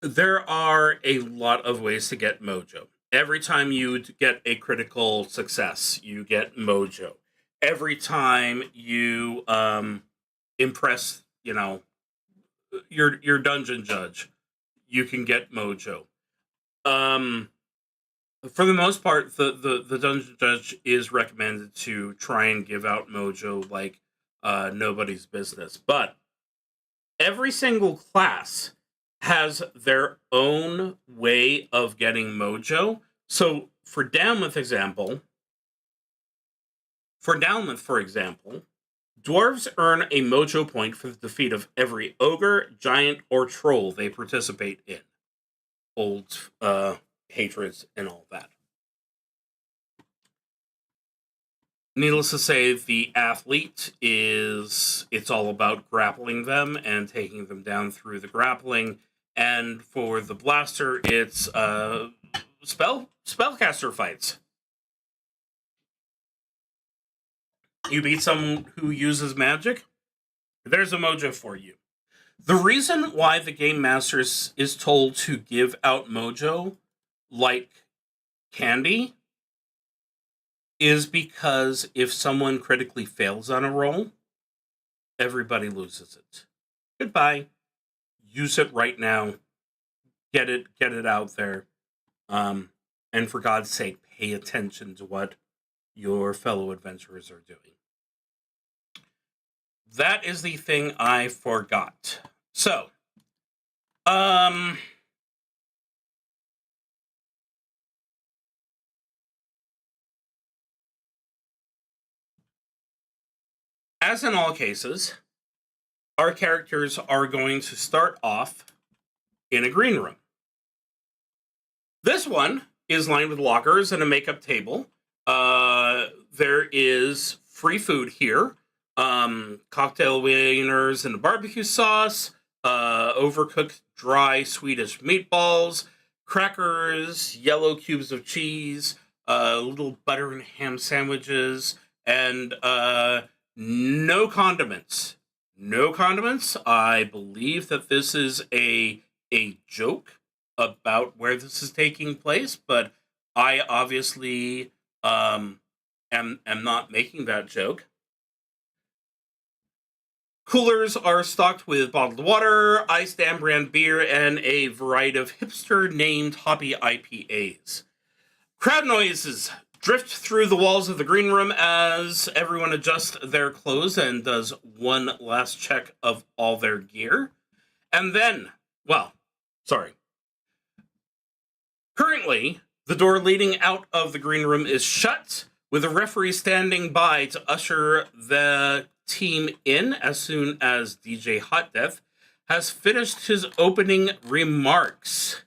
There are a lot of ways to get Mojo. Every time you get a critical success, you get Mojo. Every time you impress, your dungeon judge, you can get Mojo. For the most part, the dungeon judge is recommended to try and give out Mojo like nobody's business. But every single class has their own way of getting Mojo. So for Downmouth, for example, dwarves earn a Mojo point for the defeat of every ogre, giant, or troll they participate in. Old hatreds and all that. Needless to say, the athlete it's all about grappling them and taking them down through the grappling. And for the blaster, it's spellcaster fights. You beat someone who uses magic, there's a Mojo for you. The reason why the Game Master is told to give out Mojo like candy is because if someone critically fails on a roll, everybody loses it. Goodbye. Use it right now. Get it out there. And for God's sake, pay attention to what your fellow adventurers are doing. That is the thing I forgot. So, as in all cases, our characters are going to start off in a green room. This one is lined with lockers and a makeup table. There is free food here. Cocktail wieners and a barbecue sauce, overcooked dry Swedish meatballs, crackers, yellow cubes of cheese, little butter and ham sandwiches, and no condiments. No condiments. I believe that this is a joke about where this is taking place, but I obviously am not making that joke. Coolers are stocked with bottled water, iced brand beer, and a variety of hipster-named hoppy IPAs. Crowd noises drift through the walls of the green room as everyone adjusts their clothes and does one last check of all their gear. And then, currently, the door leading out of the green room is shut, with a referee standing by to usher the team in as soon as DJ Hot Death has finished his opening remarks.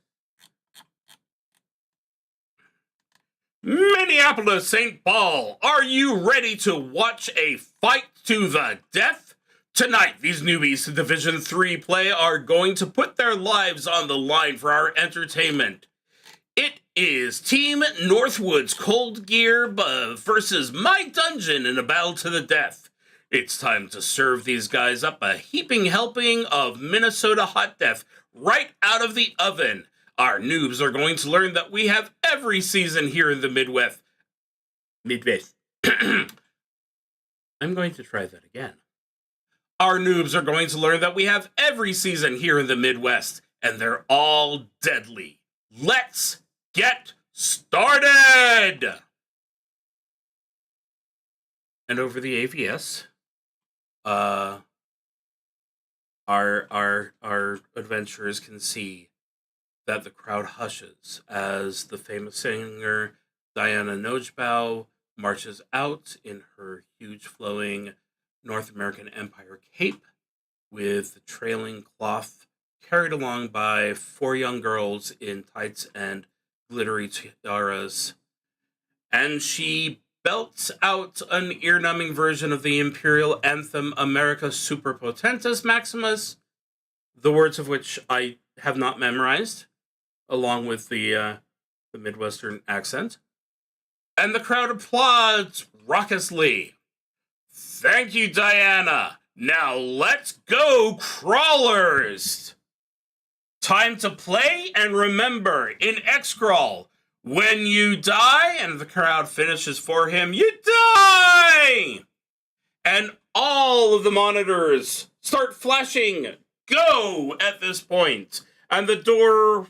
Minneapolis, St. Paul, are you ready to watch a fight to the death? Tonight, these newbies to Division 3 play are going to put their lives on the line for our entertainment. It is Team Northwood's Cold Gear versus My Dungeon in a battle to the death. It's time to serve these guys up a heaping helping of Minnesota Hot Death right out of the oven. Our noobs are going to learn that we have every season here in the Midwest. I'm going to try that again. Our noobs are going to learn that we have every season here in the Midwest, and they're all deadly. Let's get started! And over the AVS, our adventurers can see that the crowd hushes as the famous singer Diana Nojbow marches out in her huge flowing North American Empire cape with the trailing cloth carried along by 4 young girls in tights and glittery tiaras. and she belts out an ear-numbing version of the Imperial anthem America Super Potentus Maximus, the words of which I have not memorized, along with the Midwestern accent. And the crowd applauds raucously. Thank you, Diana. Now let's go, crawlers! Time to play, and remember, in XCrawl, when you die, and the crowd finishes for him, you die! And all of the monitors start flashing go at this point, and the door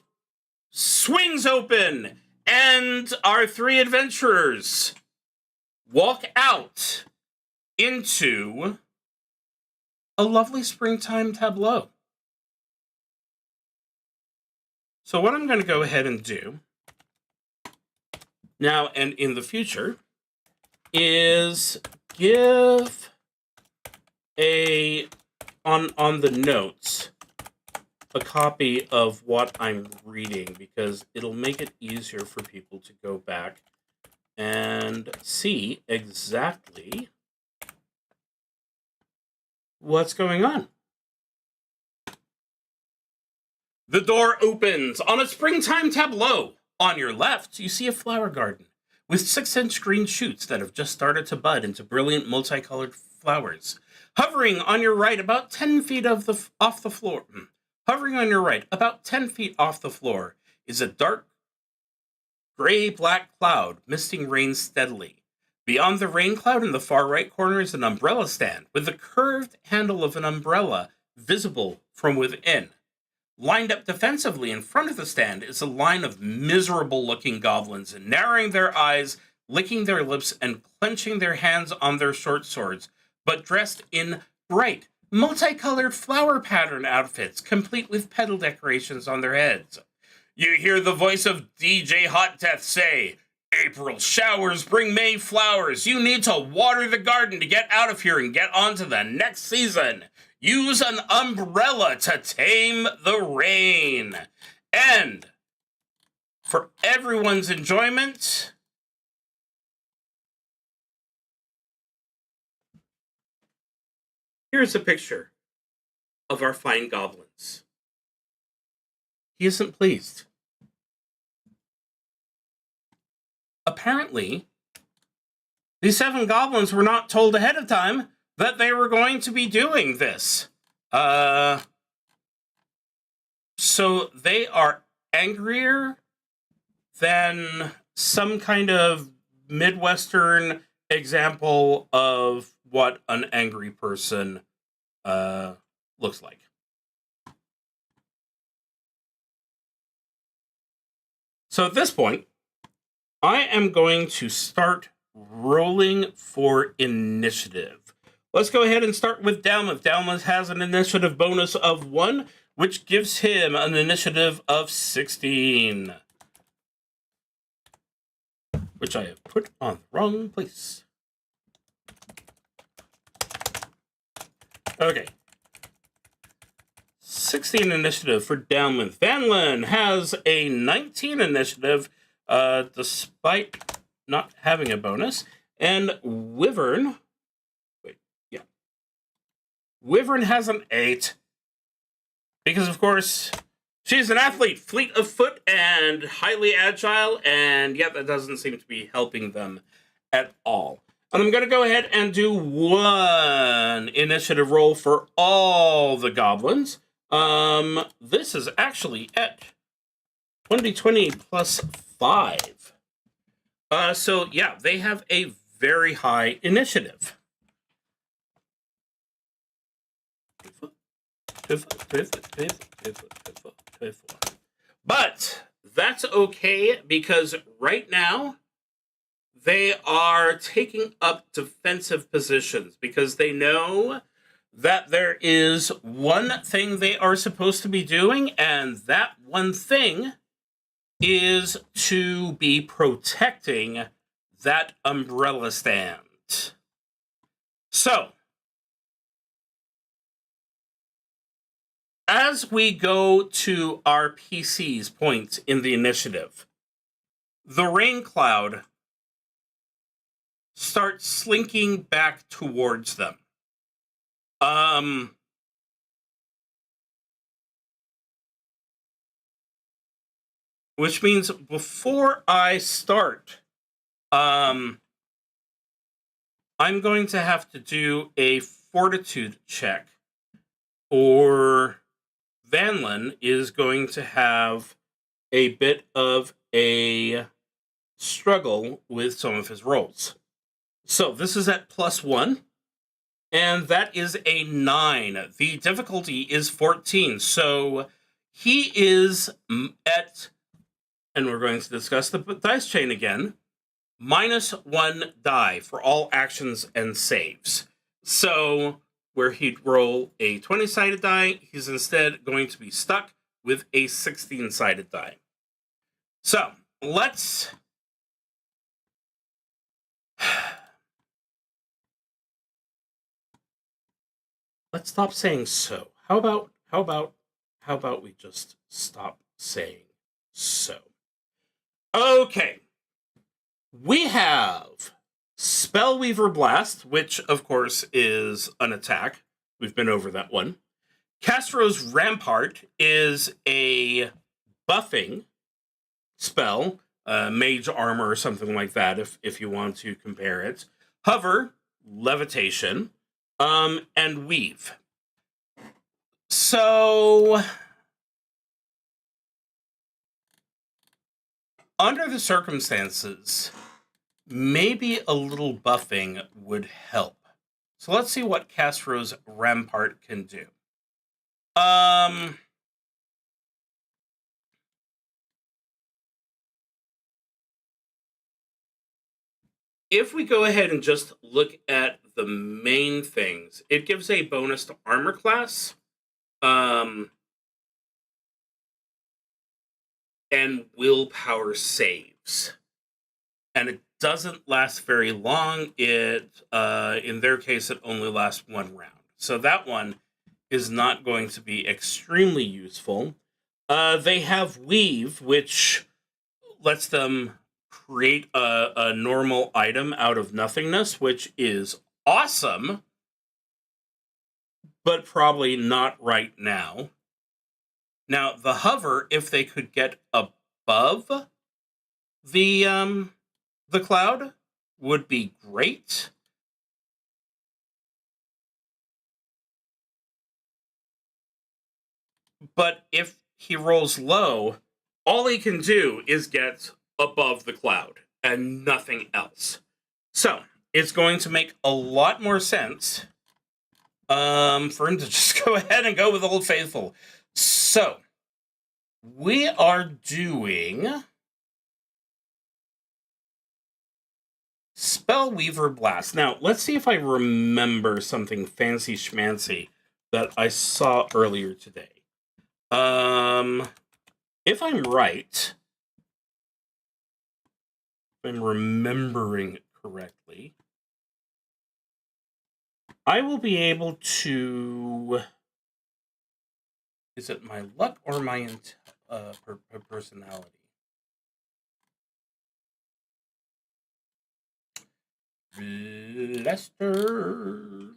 swings open, and our three adventurers walk out into a lovely springtime tableau. So what I'm going to go ahead and do now and in the future is give on the notes a copy of what I'm reading, because it'll make it easier for people to go back and see exactly what's going on. The door opens on a springtime tableau. On your left, you see a flower garden with 6-inch green shoots that have just started to bud into brilliant multicolored flowers. Hovering on your right, about 10 feet off the floor. Hovering on your right, about 10 feet off the floor, is a dark gray-black cloud misting rain steadily. Beyond the rain cloud in the far right corner is an umbrella stand with the curved handle of an umbrella visible from within. Lined up defensively in front of the stand is a line of miserable-looking goblins, narrowing their eyes, licking their lips, and clenching their hands on their short swords, but dressed in bright, multicolored flower pattern outfits, complete with petal decorations on their heads. You hear the voice of DJ Hot Death say, "April showers bring May flowers. You need to water the garden to get out of here and get on to the next season. Use an umbrella to tame the rain." And for everyone's enjoyment, here's a picture of our fine goblins. He isn't pleased. Apparently, these 7 goblins were not told ahead of time that they were going to be doing this. So they are angrier than some kind of Midwestern example of what an angry person looks like. So at this point, I am going to start rolling for initiative. Let's go ahead and start with Dalmuth. Dalmuth has an initiative bonus of 1, which gives him an initiative of 16. Which I have put on the wrong place. Okay. 16 initiative for Dalmuth. Vanlin has a 19 initiative, despite not having a bonus. And Wyvern... Wyvern has an 8. Because, of course, she's an athlete, fleet of foot, and highly agile, and yet that doesn't seem to be helping them at all. And I'm going to go ahead and do 1 initiative roll for all the goblins. This is actually at 1d20 plus 5. So, yeah, they have a very high initiative. But that's okay, because right now they are taking up defensive positions because they know that there is one thing they are supposed to be doing, and that one thing is to be protecting that umbrella stand. So, as we go to our PC's point in the initiative, the rain cloud start slinking back towards them. Which means before I start, I'm going to have to do a fortitude check, or Vanlin is going to have a bit of a struggle with some of his rolls. So this is at +1, and that is a 9. The difficulty is 14, so he is at, and we're going to discuss the dice chain again, -1 die for all actions and saves. So where he'd roll a 20-sided die, he's instead going to be stuck with a 16-sided die. So let's stop saying so. How about we just stop saying so? Okay. We have Spellweaver Blast, which, of course, is an attack. We've been over that one. Castro's Rampart is a buffing spell, mage armor or something like that, if you want to compare it. Hover, levitation, and weave. So under the circumstances, maybe a little buffing would help. So let's see what Castro's Rampart can do. If we go ahead and just look at the main things, it gives a bonus to armor class, and willpower saves. And it doesn't last very long. It, in their case, it only lasts 1 round. So that one is not going to be extremely useful. They have Weave, which lets them create a normal item out of nothingness, which is awesome, but probably not right now. Now, the Hover, if they could get above the cloud, would be great. But if he rolls low, all he can do is get above the cloud and nothing else. So it's going to make a lot more sense for him to just go ahead and go with Old Faithful. So we are doing Spellweaver Blast. Now, let's see if I remember something fancy schmancy that I saw earlier today. If I'm right, if I'm remembering it correctly, I will be able to... Is it my luck or my personality? Blasters.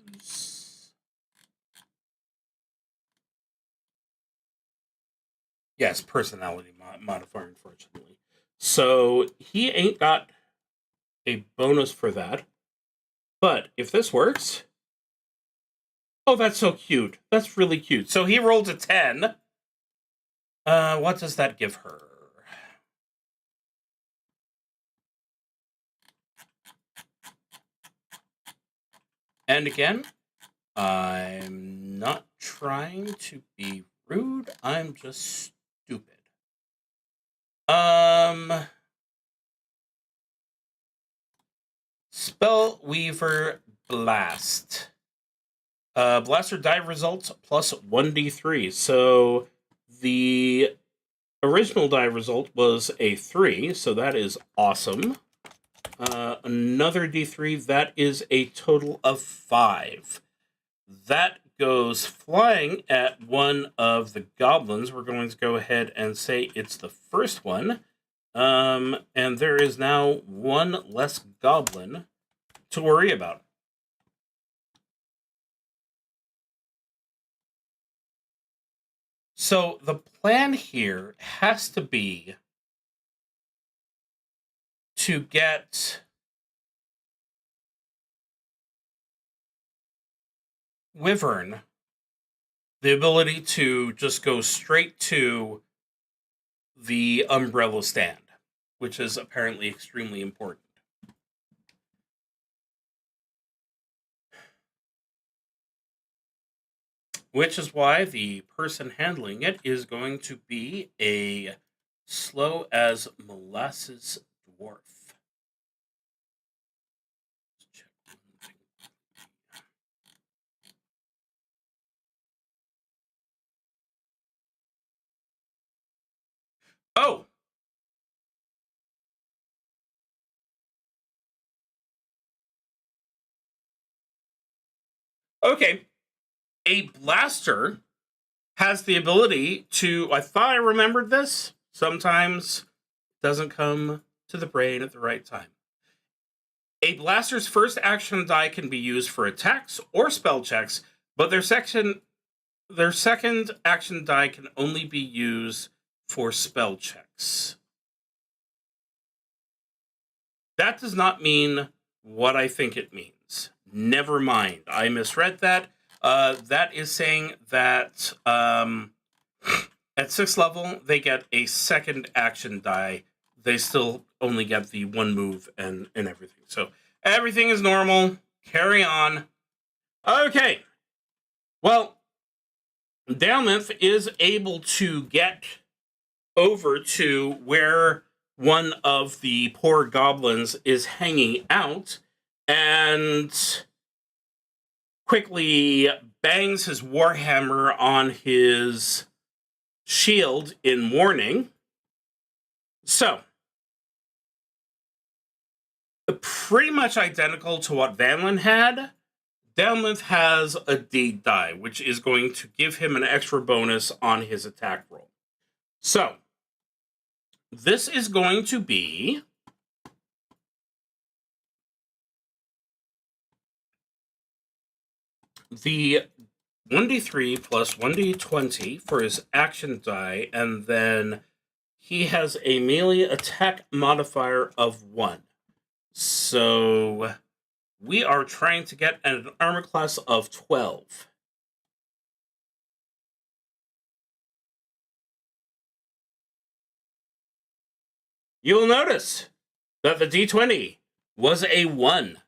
Yes, personality modifier, unfortunately. So he ain't got a bonus for that. But if this works... Oh, that's so cute. That's really cute. So he rolled a 10. What does that give her? And again, I'm not trying to be rude. I'm just stupid. Spellweaver Blast. Blaster die results plus 1d3. So the original die result was a 3, so that is awesome. Another d3, that is a total of 5. That goes flying at one of the goblins. We're going to go ahead and say it's the first one. And there is now one less goblin to worry about. So the plan here has to be to get Wyvern the ability to just go straight to the umbrella stand, which is apparently extremely important. Which is why the person handling it is going to be a slow as molasses dwarf. Oh! Okay. A blaster has the ability to, I thought I remembered this, sometimes doesn't come to the brain at the right time. A blaster's first action die can be used for attacks or spell checks, but their second action die can only be used for spell checks. That does not mean what I think it means. Never mind. I misread that. That is saying that at 6th level, they get a second action die. They still only get the one move and everything. So everything is normal. Carry on. Okay. Well, Dalmouth is able to get over to where one of the poor goblins is hanging out and quickly bangs his warhammer on his shield in warning. So, pretty much identical to what Vanlin had, Dalmouth has a deed die, which is going to give him an extra bonus on his attack roll. So, this is going to be the 1d3 plus 1d20 for his action die, and then he has a melee attack modifier of 1. So we are trying to get an armor class of 12. You will notice that the d20 was a 1.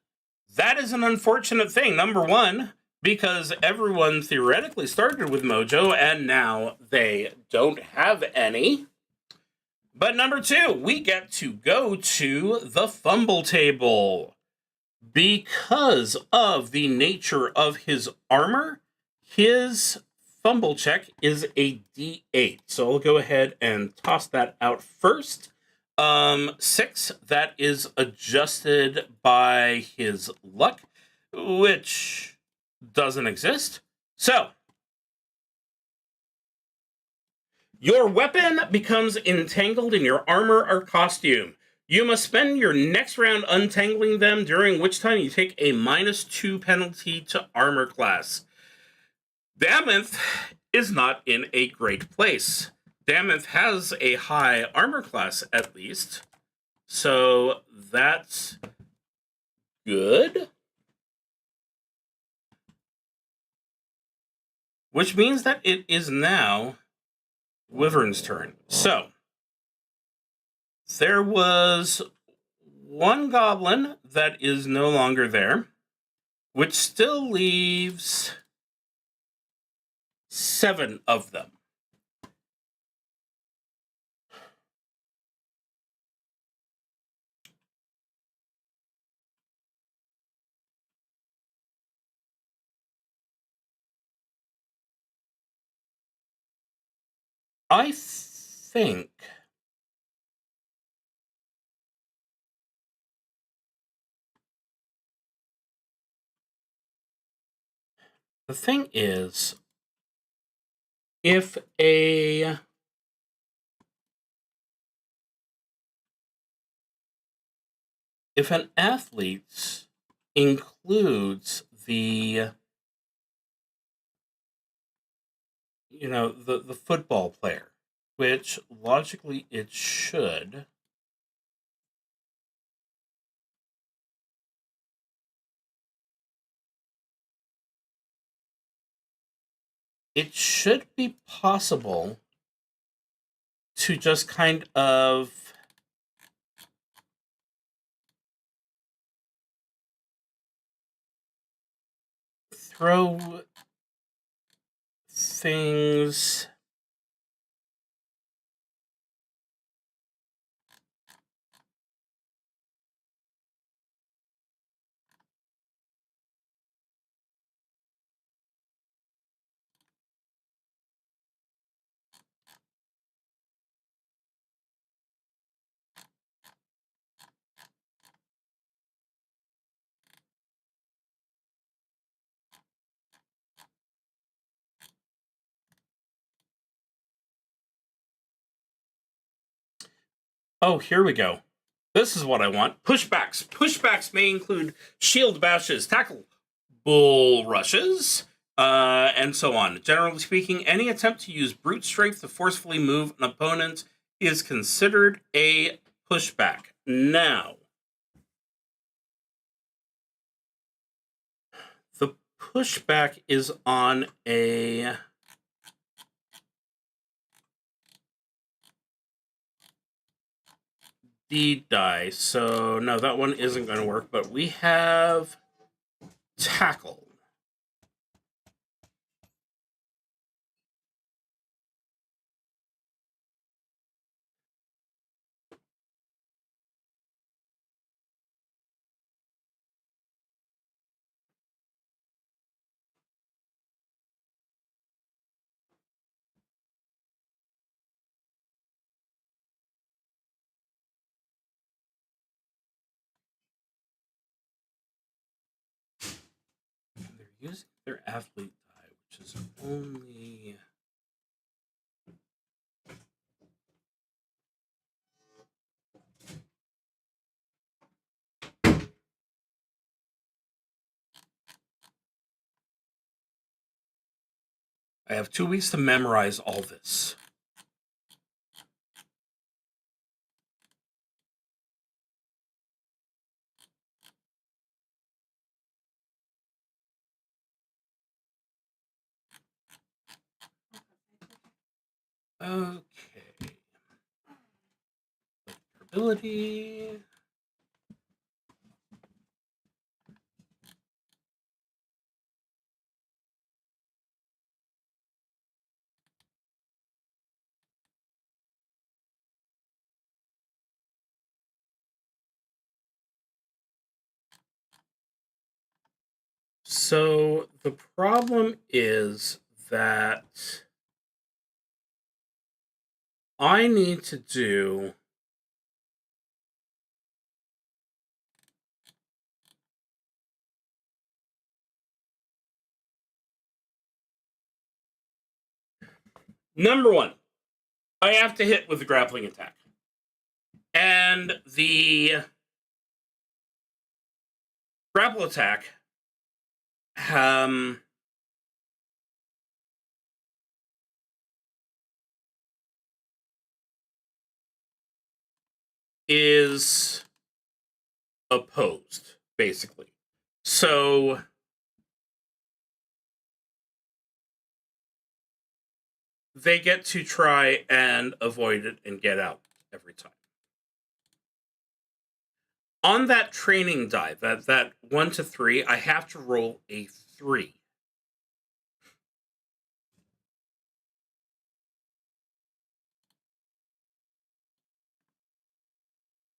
That is an unfortunate thing. Number one, because everyone theoretically started with Mojo, and now they don't have any. But number two, we get to go to the fumble table. Because of the nature of his armor, his fumble check is a d8. So I'll go ahead and toss that out first. 6, that is adjusted by his luck, which doesn't exist. So, your weapon becomes entangled in your armor or costume. You must spend your next round untangling them, during which time you take a -2 penalty to armor class. Dalmouth is not in a great place. Dalmouth has a high armor class, at least. So that's good. Which means that it is now Wyvern's turn. So there was one goblin that is no longer there, which still leaves 7 of them. I think the thing is, if an athlete's includes the, the football player, which logically it should. It should be possible to just kind of throw things Oh, here we go. This is what I want. Pushbacks. Pushbacks may include shield bashes, tackle bull rushes, and so on. Generally speaking, any attempt to use brute strength to forcefully move an opponent is considered a pushback. Now, the pushback is on a D die, so no, that one isn't going to work, but we have tackle. They're using their athlete die, which is only... I have 2 weeks to memorize all this. Okay. Ability. So the problem is that I need to do number 1. I have to hit with the grappling attack. And the grapple attack is opposed, basically. So they get to try and avoid it and get out every time. On that training die, that 1 to 3, I have to roll a 3.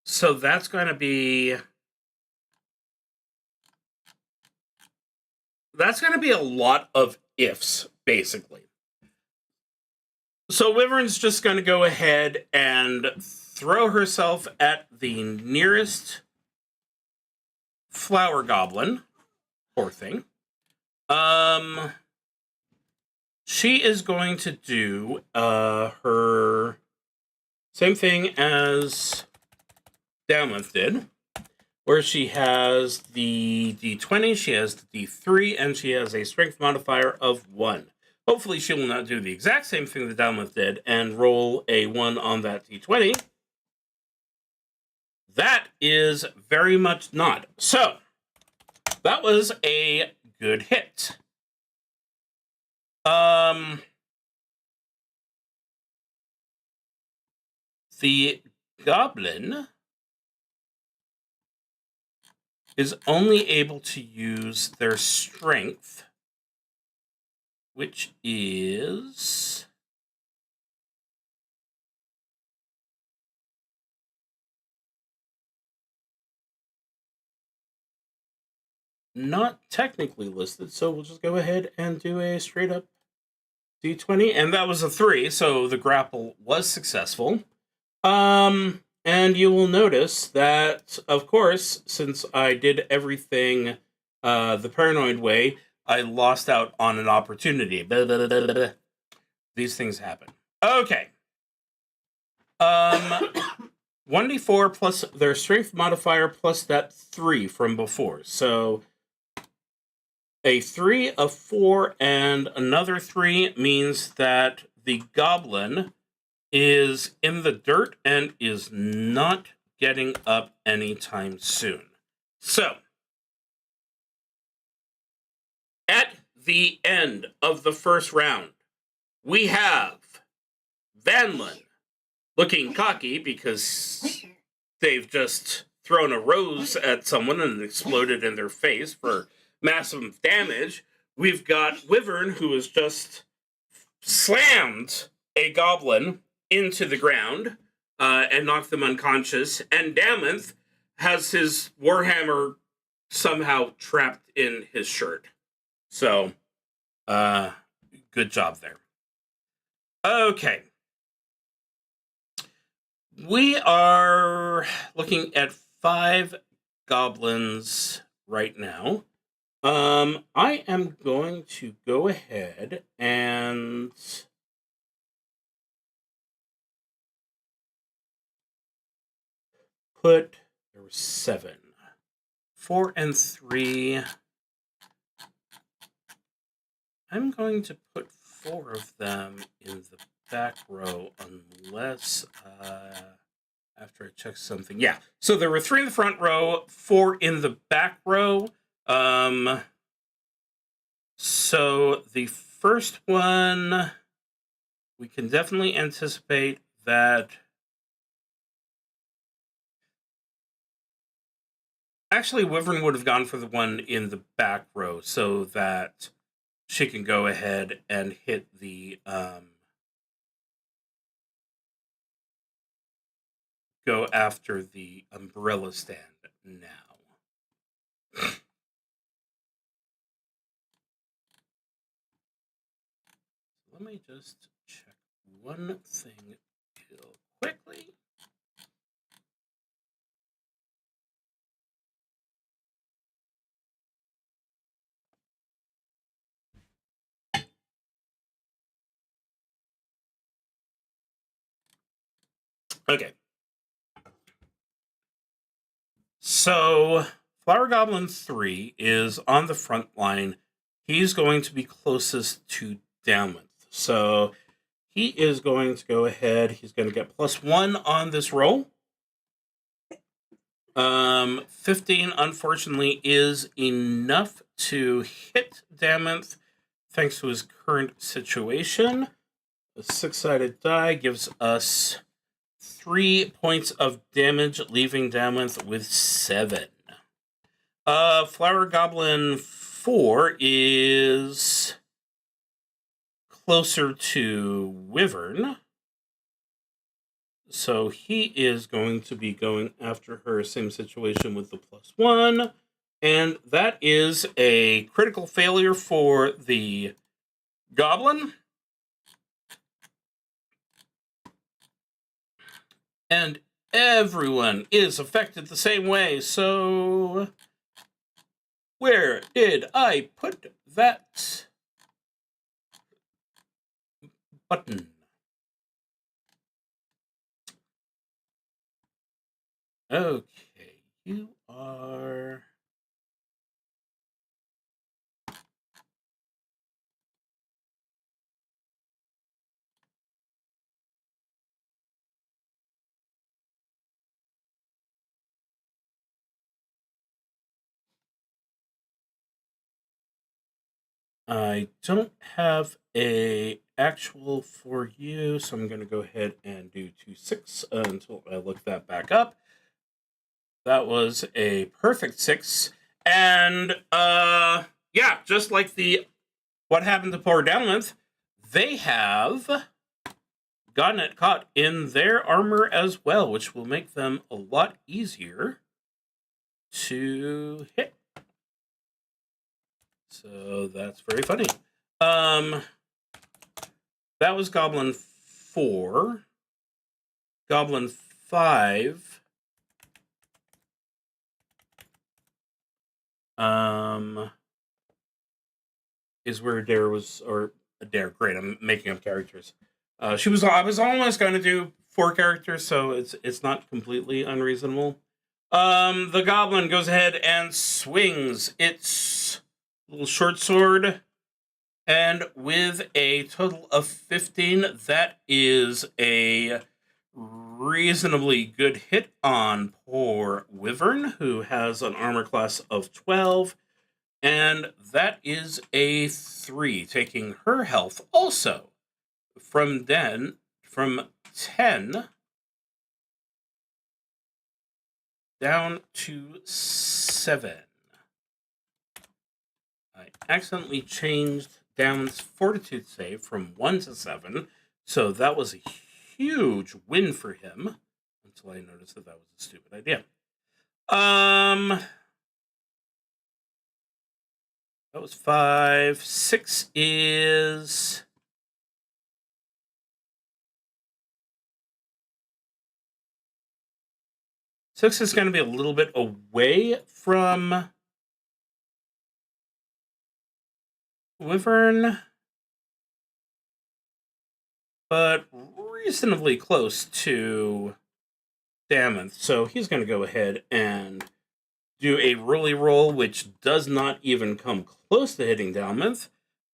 So that's going to be... That's going to be a lot of ifs, basically. So Wyvern's just going to go ahead and throw herself at the nearest flower goblin. Poor thing. She is going to do her same thing as Downlift did, where she has the D20, she has the D3, and she has a strength modifier of 1. Hopefully she will not do the exact same thing that Dalmuth did and roll a 1 on that D20. That is very much not. So, that was a good hit. The goblin is only able to use their strength, which is not technically listed, so we'll just go ahead and do a straight up D20, and that was a 3, so the grapple was successful. And you will notice that, of course, since I did everything the paranoid way, I lost out on an opportunity. These things happen. Okay. 1d4 plus their strength modifier plus that 3 from before. So a 3, a 4, and another 3 means that the goblin is in the dirt and is not getting up anytime soon. So, at the end of the first round, we have Vanlin looking cocky because they've just thrown a rose at someone and exploded in their face for massive damage. We've got Wyvern, who has just slammed a goblin into the ground and knocked them unconscious. And Dalmuth has his warhammer somehow trapped in his shirt. So, good job there. Okay. We are looking at 5 goblins right now. I am going to go ahead and there were 7. 4 and 3. I'm going to put 4 of them in the back row unless, after I check something. Yeah, so there were 3 in the front row, 4 in the back row. So the first one, we can definitely anticipate that. Actually, Wyvern would have gone for the one in the back row so that she can go ahead and hit the go after the umbrella stand now. Let me just check one thing real quickly. Okay. So, Flower Goblin 3 is on the front line. He's going to be closest to Dalmuth. So, he is going to go ahead. He's going to get +1 on this roll. 15, unfortunately, is enough to hit Dalmuth, thanks to his current situation. A 6-sided die gives us 3 points of damage, leaving Dalmuth with 7. Flower Goblin 4 is closer to Wyvern. So he is going to be going after her, same situation with the +1. And that is a critical failure for the goblin. And everyone is affected the same way. So, where did I put that button? Okay, you are... I don't have a actual for you, so I'm going to go ahead and do 2-6 until I look that back up. That was a perfect 6. And, yeah, just like the What Happened to Poor Downlength, they have gotten it caught in their armor as well, which will make them a lot easier to hit. So that's very funny. That was Goblin 4. Goblin 5. Is where Dare was, or Dare, great, I'm making up characters. I was almost going to do 4 characters, so it's not completely unreasonable. The Goblin goes ahead and swings its little short sword, and with a total of 15, that is a reasonably good hit on poor Wyvern, who has an armor class of 12, and that is a 3, taking her health also from 10 down to 7. I accidentally changed Down's fortitude save from 1 to 7, so that was a huge win for him until I noticed that was a stupid idea. That was 5. 6 is... Six is going to be a little bit away from Wyvern, but reasonably close to Damonth. So he's going to go ahead and do a roll, which does not even come close to hitting Damonth.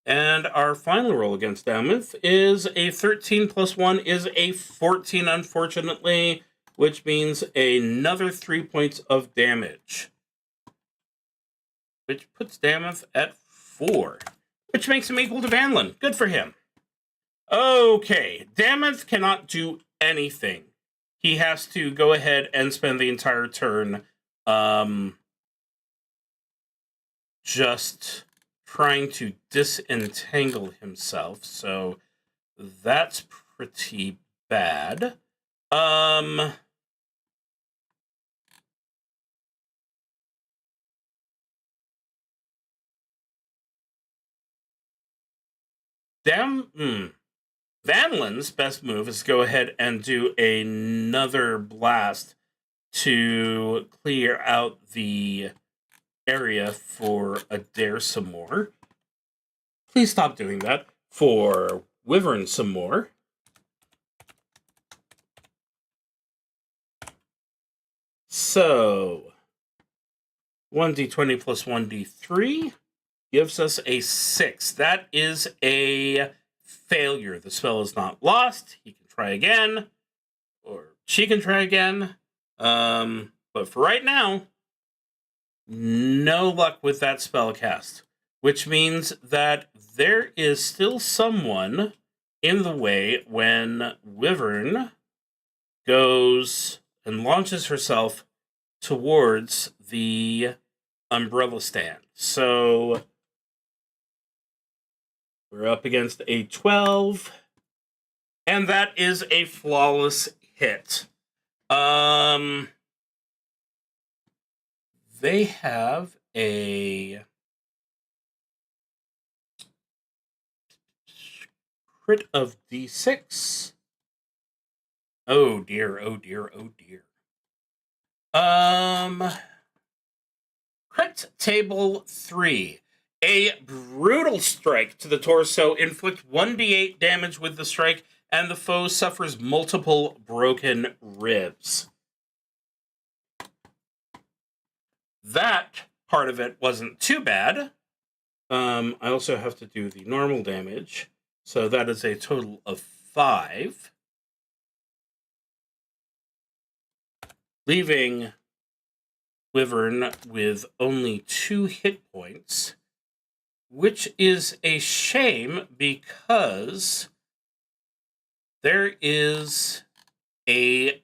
And our final roll against Damonth is a 13 plus 1 is a 14, unfortunately, which means another 3 points of damage, which puts Damonth at 4, which makes him equal to Vanlin. Good for him. Okay, Damonth cannot do anything. He has to go ahead and spend the entire turn just trying to disentangle himself, so that's pretty bad. Vanlin's best move is to go ahead and do another blast to clear out the area for a Dare some more. Please stop doing that. For Wyvern some more. So 1d20 plus 1d3 gives us a 6. That is a failure. The spell is not lost. He can try again, or she can try again. But for right now, no luck with that spell cast, which means that there is still someone in the way when Wyvern goes and launches herself towards the umbrella stand. So we're up against a 12, and that is a flawless hit. They have a crit of d6. Oh dear, oh dear, oh dear. Crit table 3. A brutal strike to the torso. Inflict 1d8 damage with the strike, and the foe suffers multiple broken ribs. That part of it wasn't too bad. I also have to do the normal damage. So that is a total of 5. Leaving Wyvern with only 2 hit points, which is a shame because there is a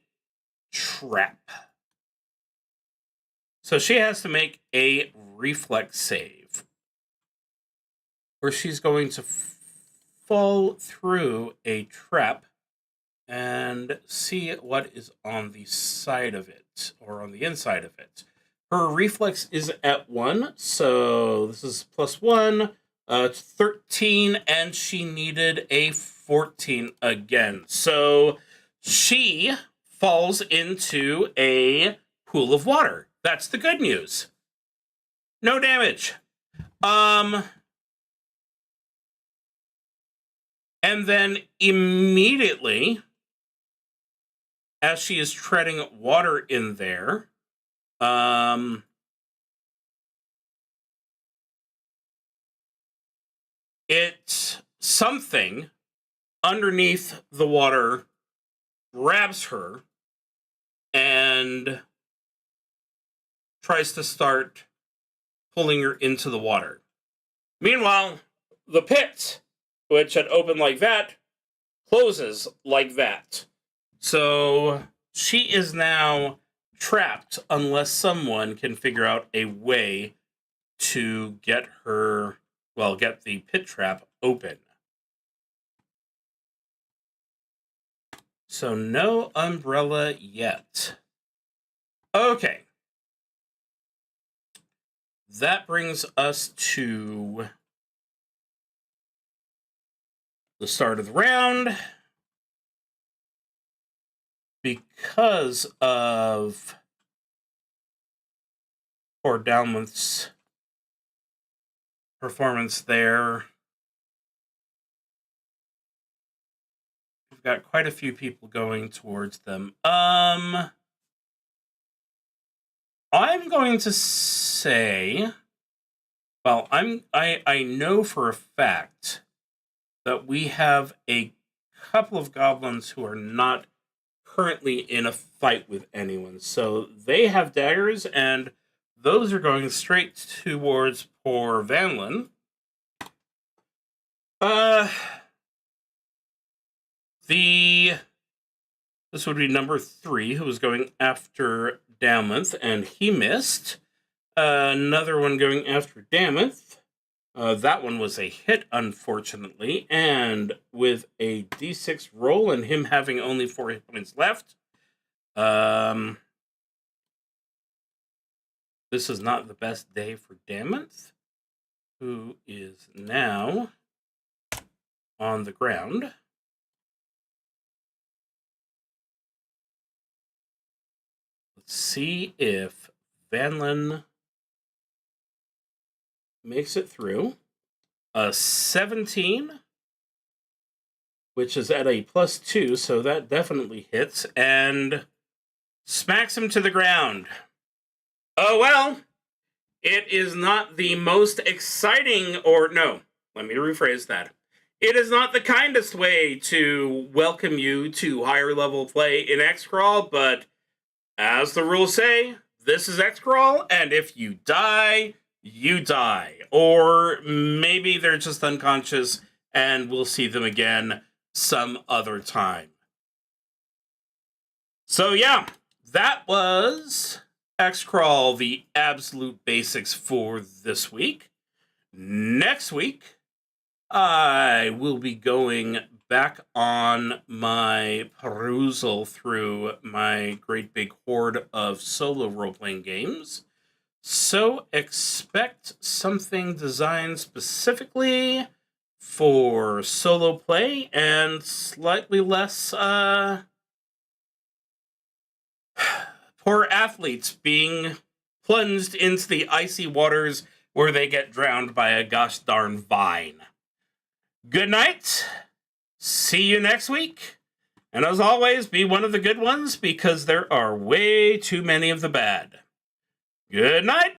trap. So she has to make a reflex save, where she's going to fall through a trap and see what is on the side of it, or on the inside of it. Her reflex is at 1, so this is +1, 13, and she needed a 14 again. So she falls into a pool of water. That's the good news. No damage. And then immediately, as she is treading water in there, something underneath the water grabs her and tries to start pulling her into the water. Meanwhile, the pit, which had opened like that, closes like that. So she is now trapped unless someone can figure out a way to get her, well, get the pit trap open. So no umbrella yet. Okay. That brings us to the start of the round. Because of poor Downwith's performance there, we've got quite a few people going towards them. I'm going to say, well, I know for a fact that we have a couple of goblins who are not currently in a fight with anyone. So they have daggers, and those are going straight towards poor Vanlin. This would be number 3, who was going after Dammonth, and he missed. Another one going after Dammonth. That one was a hit, unfortunately, and with a d6 roll and him having only 4 hit points left, this is not the best day for Dammonth, who is now on the ground. Let's see if Vanlin makes it through. A 17, which is at a +2, so that definitely hits, and smacks him to the ground. Oh, well, it is not the most exciting, or no, let me rephrase that. It is not the kindest way to welcome you to higher level play in XCrawl, but as the rules say, this is XCrawl, and if you die, you die. Or maybe they're just unconscious and we'll see them again some other time. So yeah, that was XCrawl, the absolute basics for this week. Next week, I will be going back on my perusal through my great big hoard of solo role-playing games. So expect something designed specifically for solo play and slightly less poor athletes being plunged into the icy waters where they get drowned by a gosh darn vine. Good night. See you next week. And as always, be one of the good ones because there are way too many of the bad. Good night.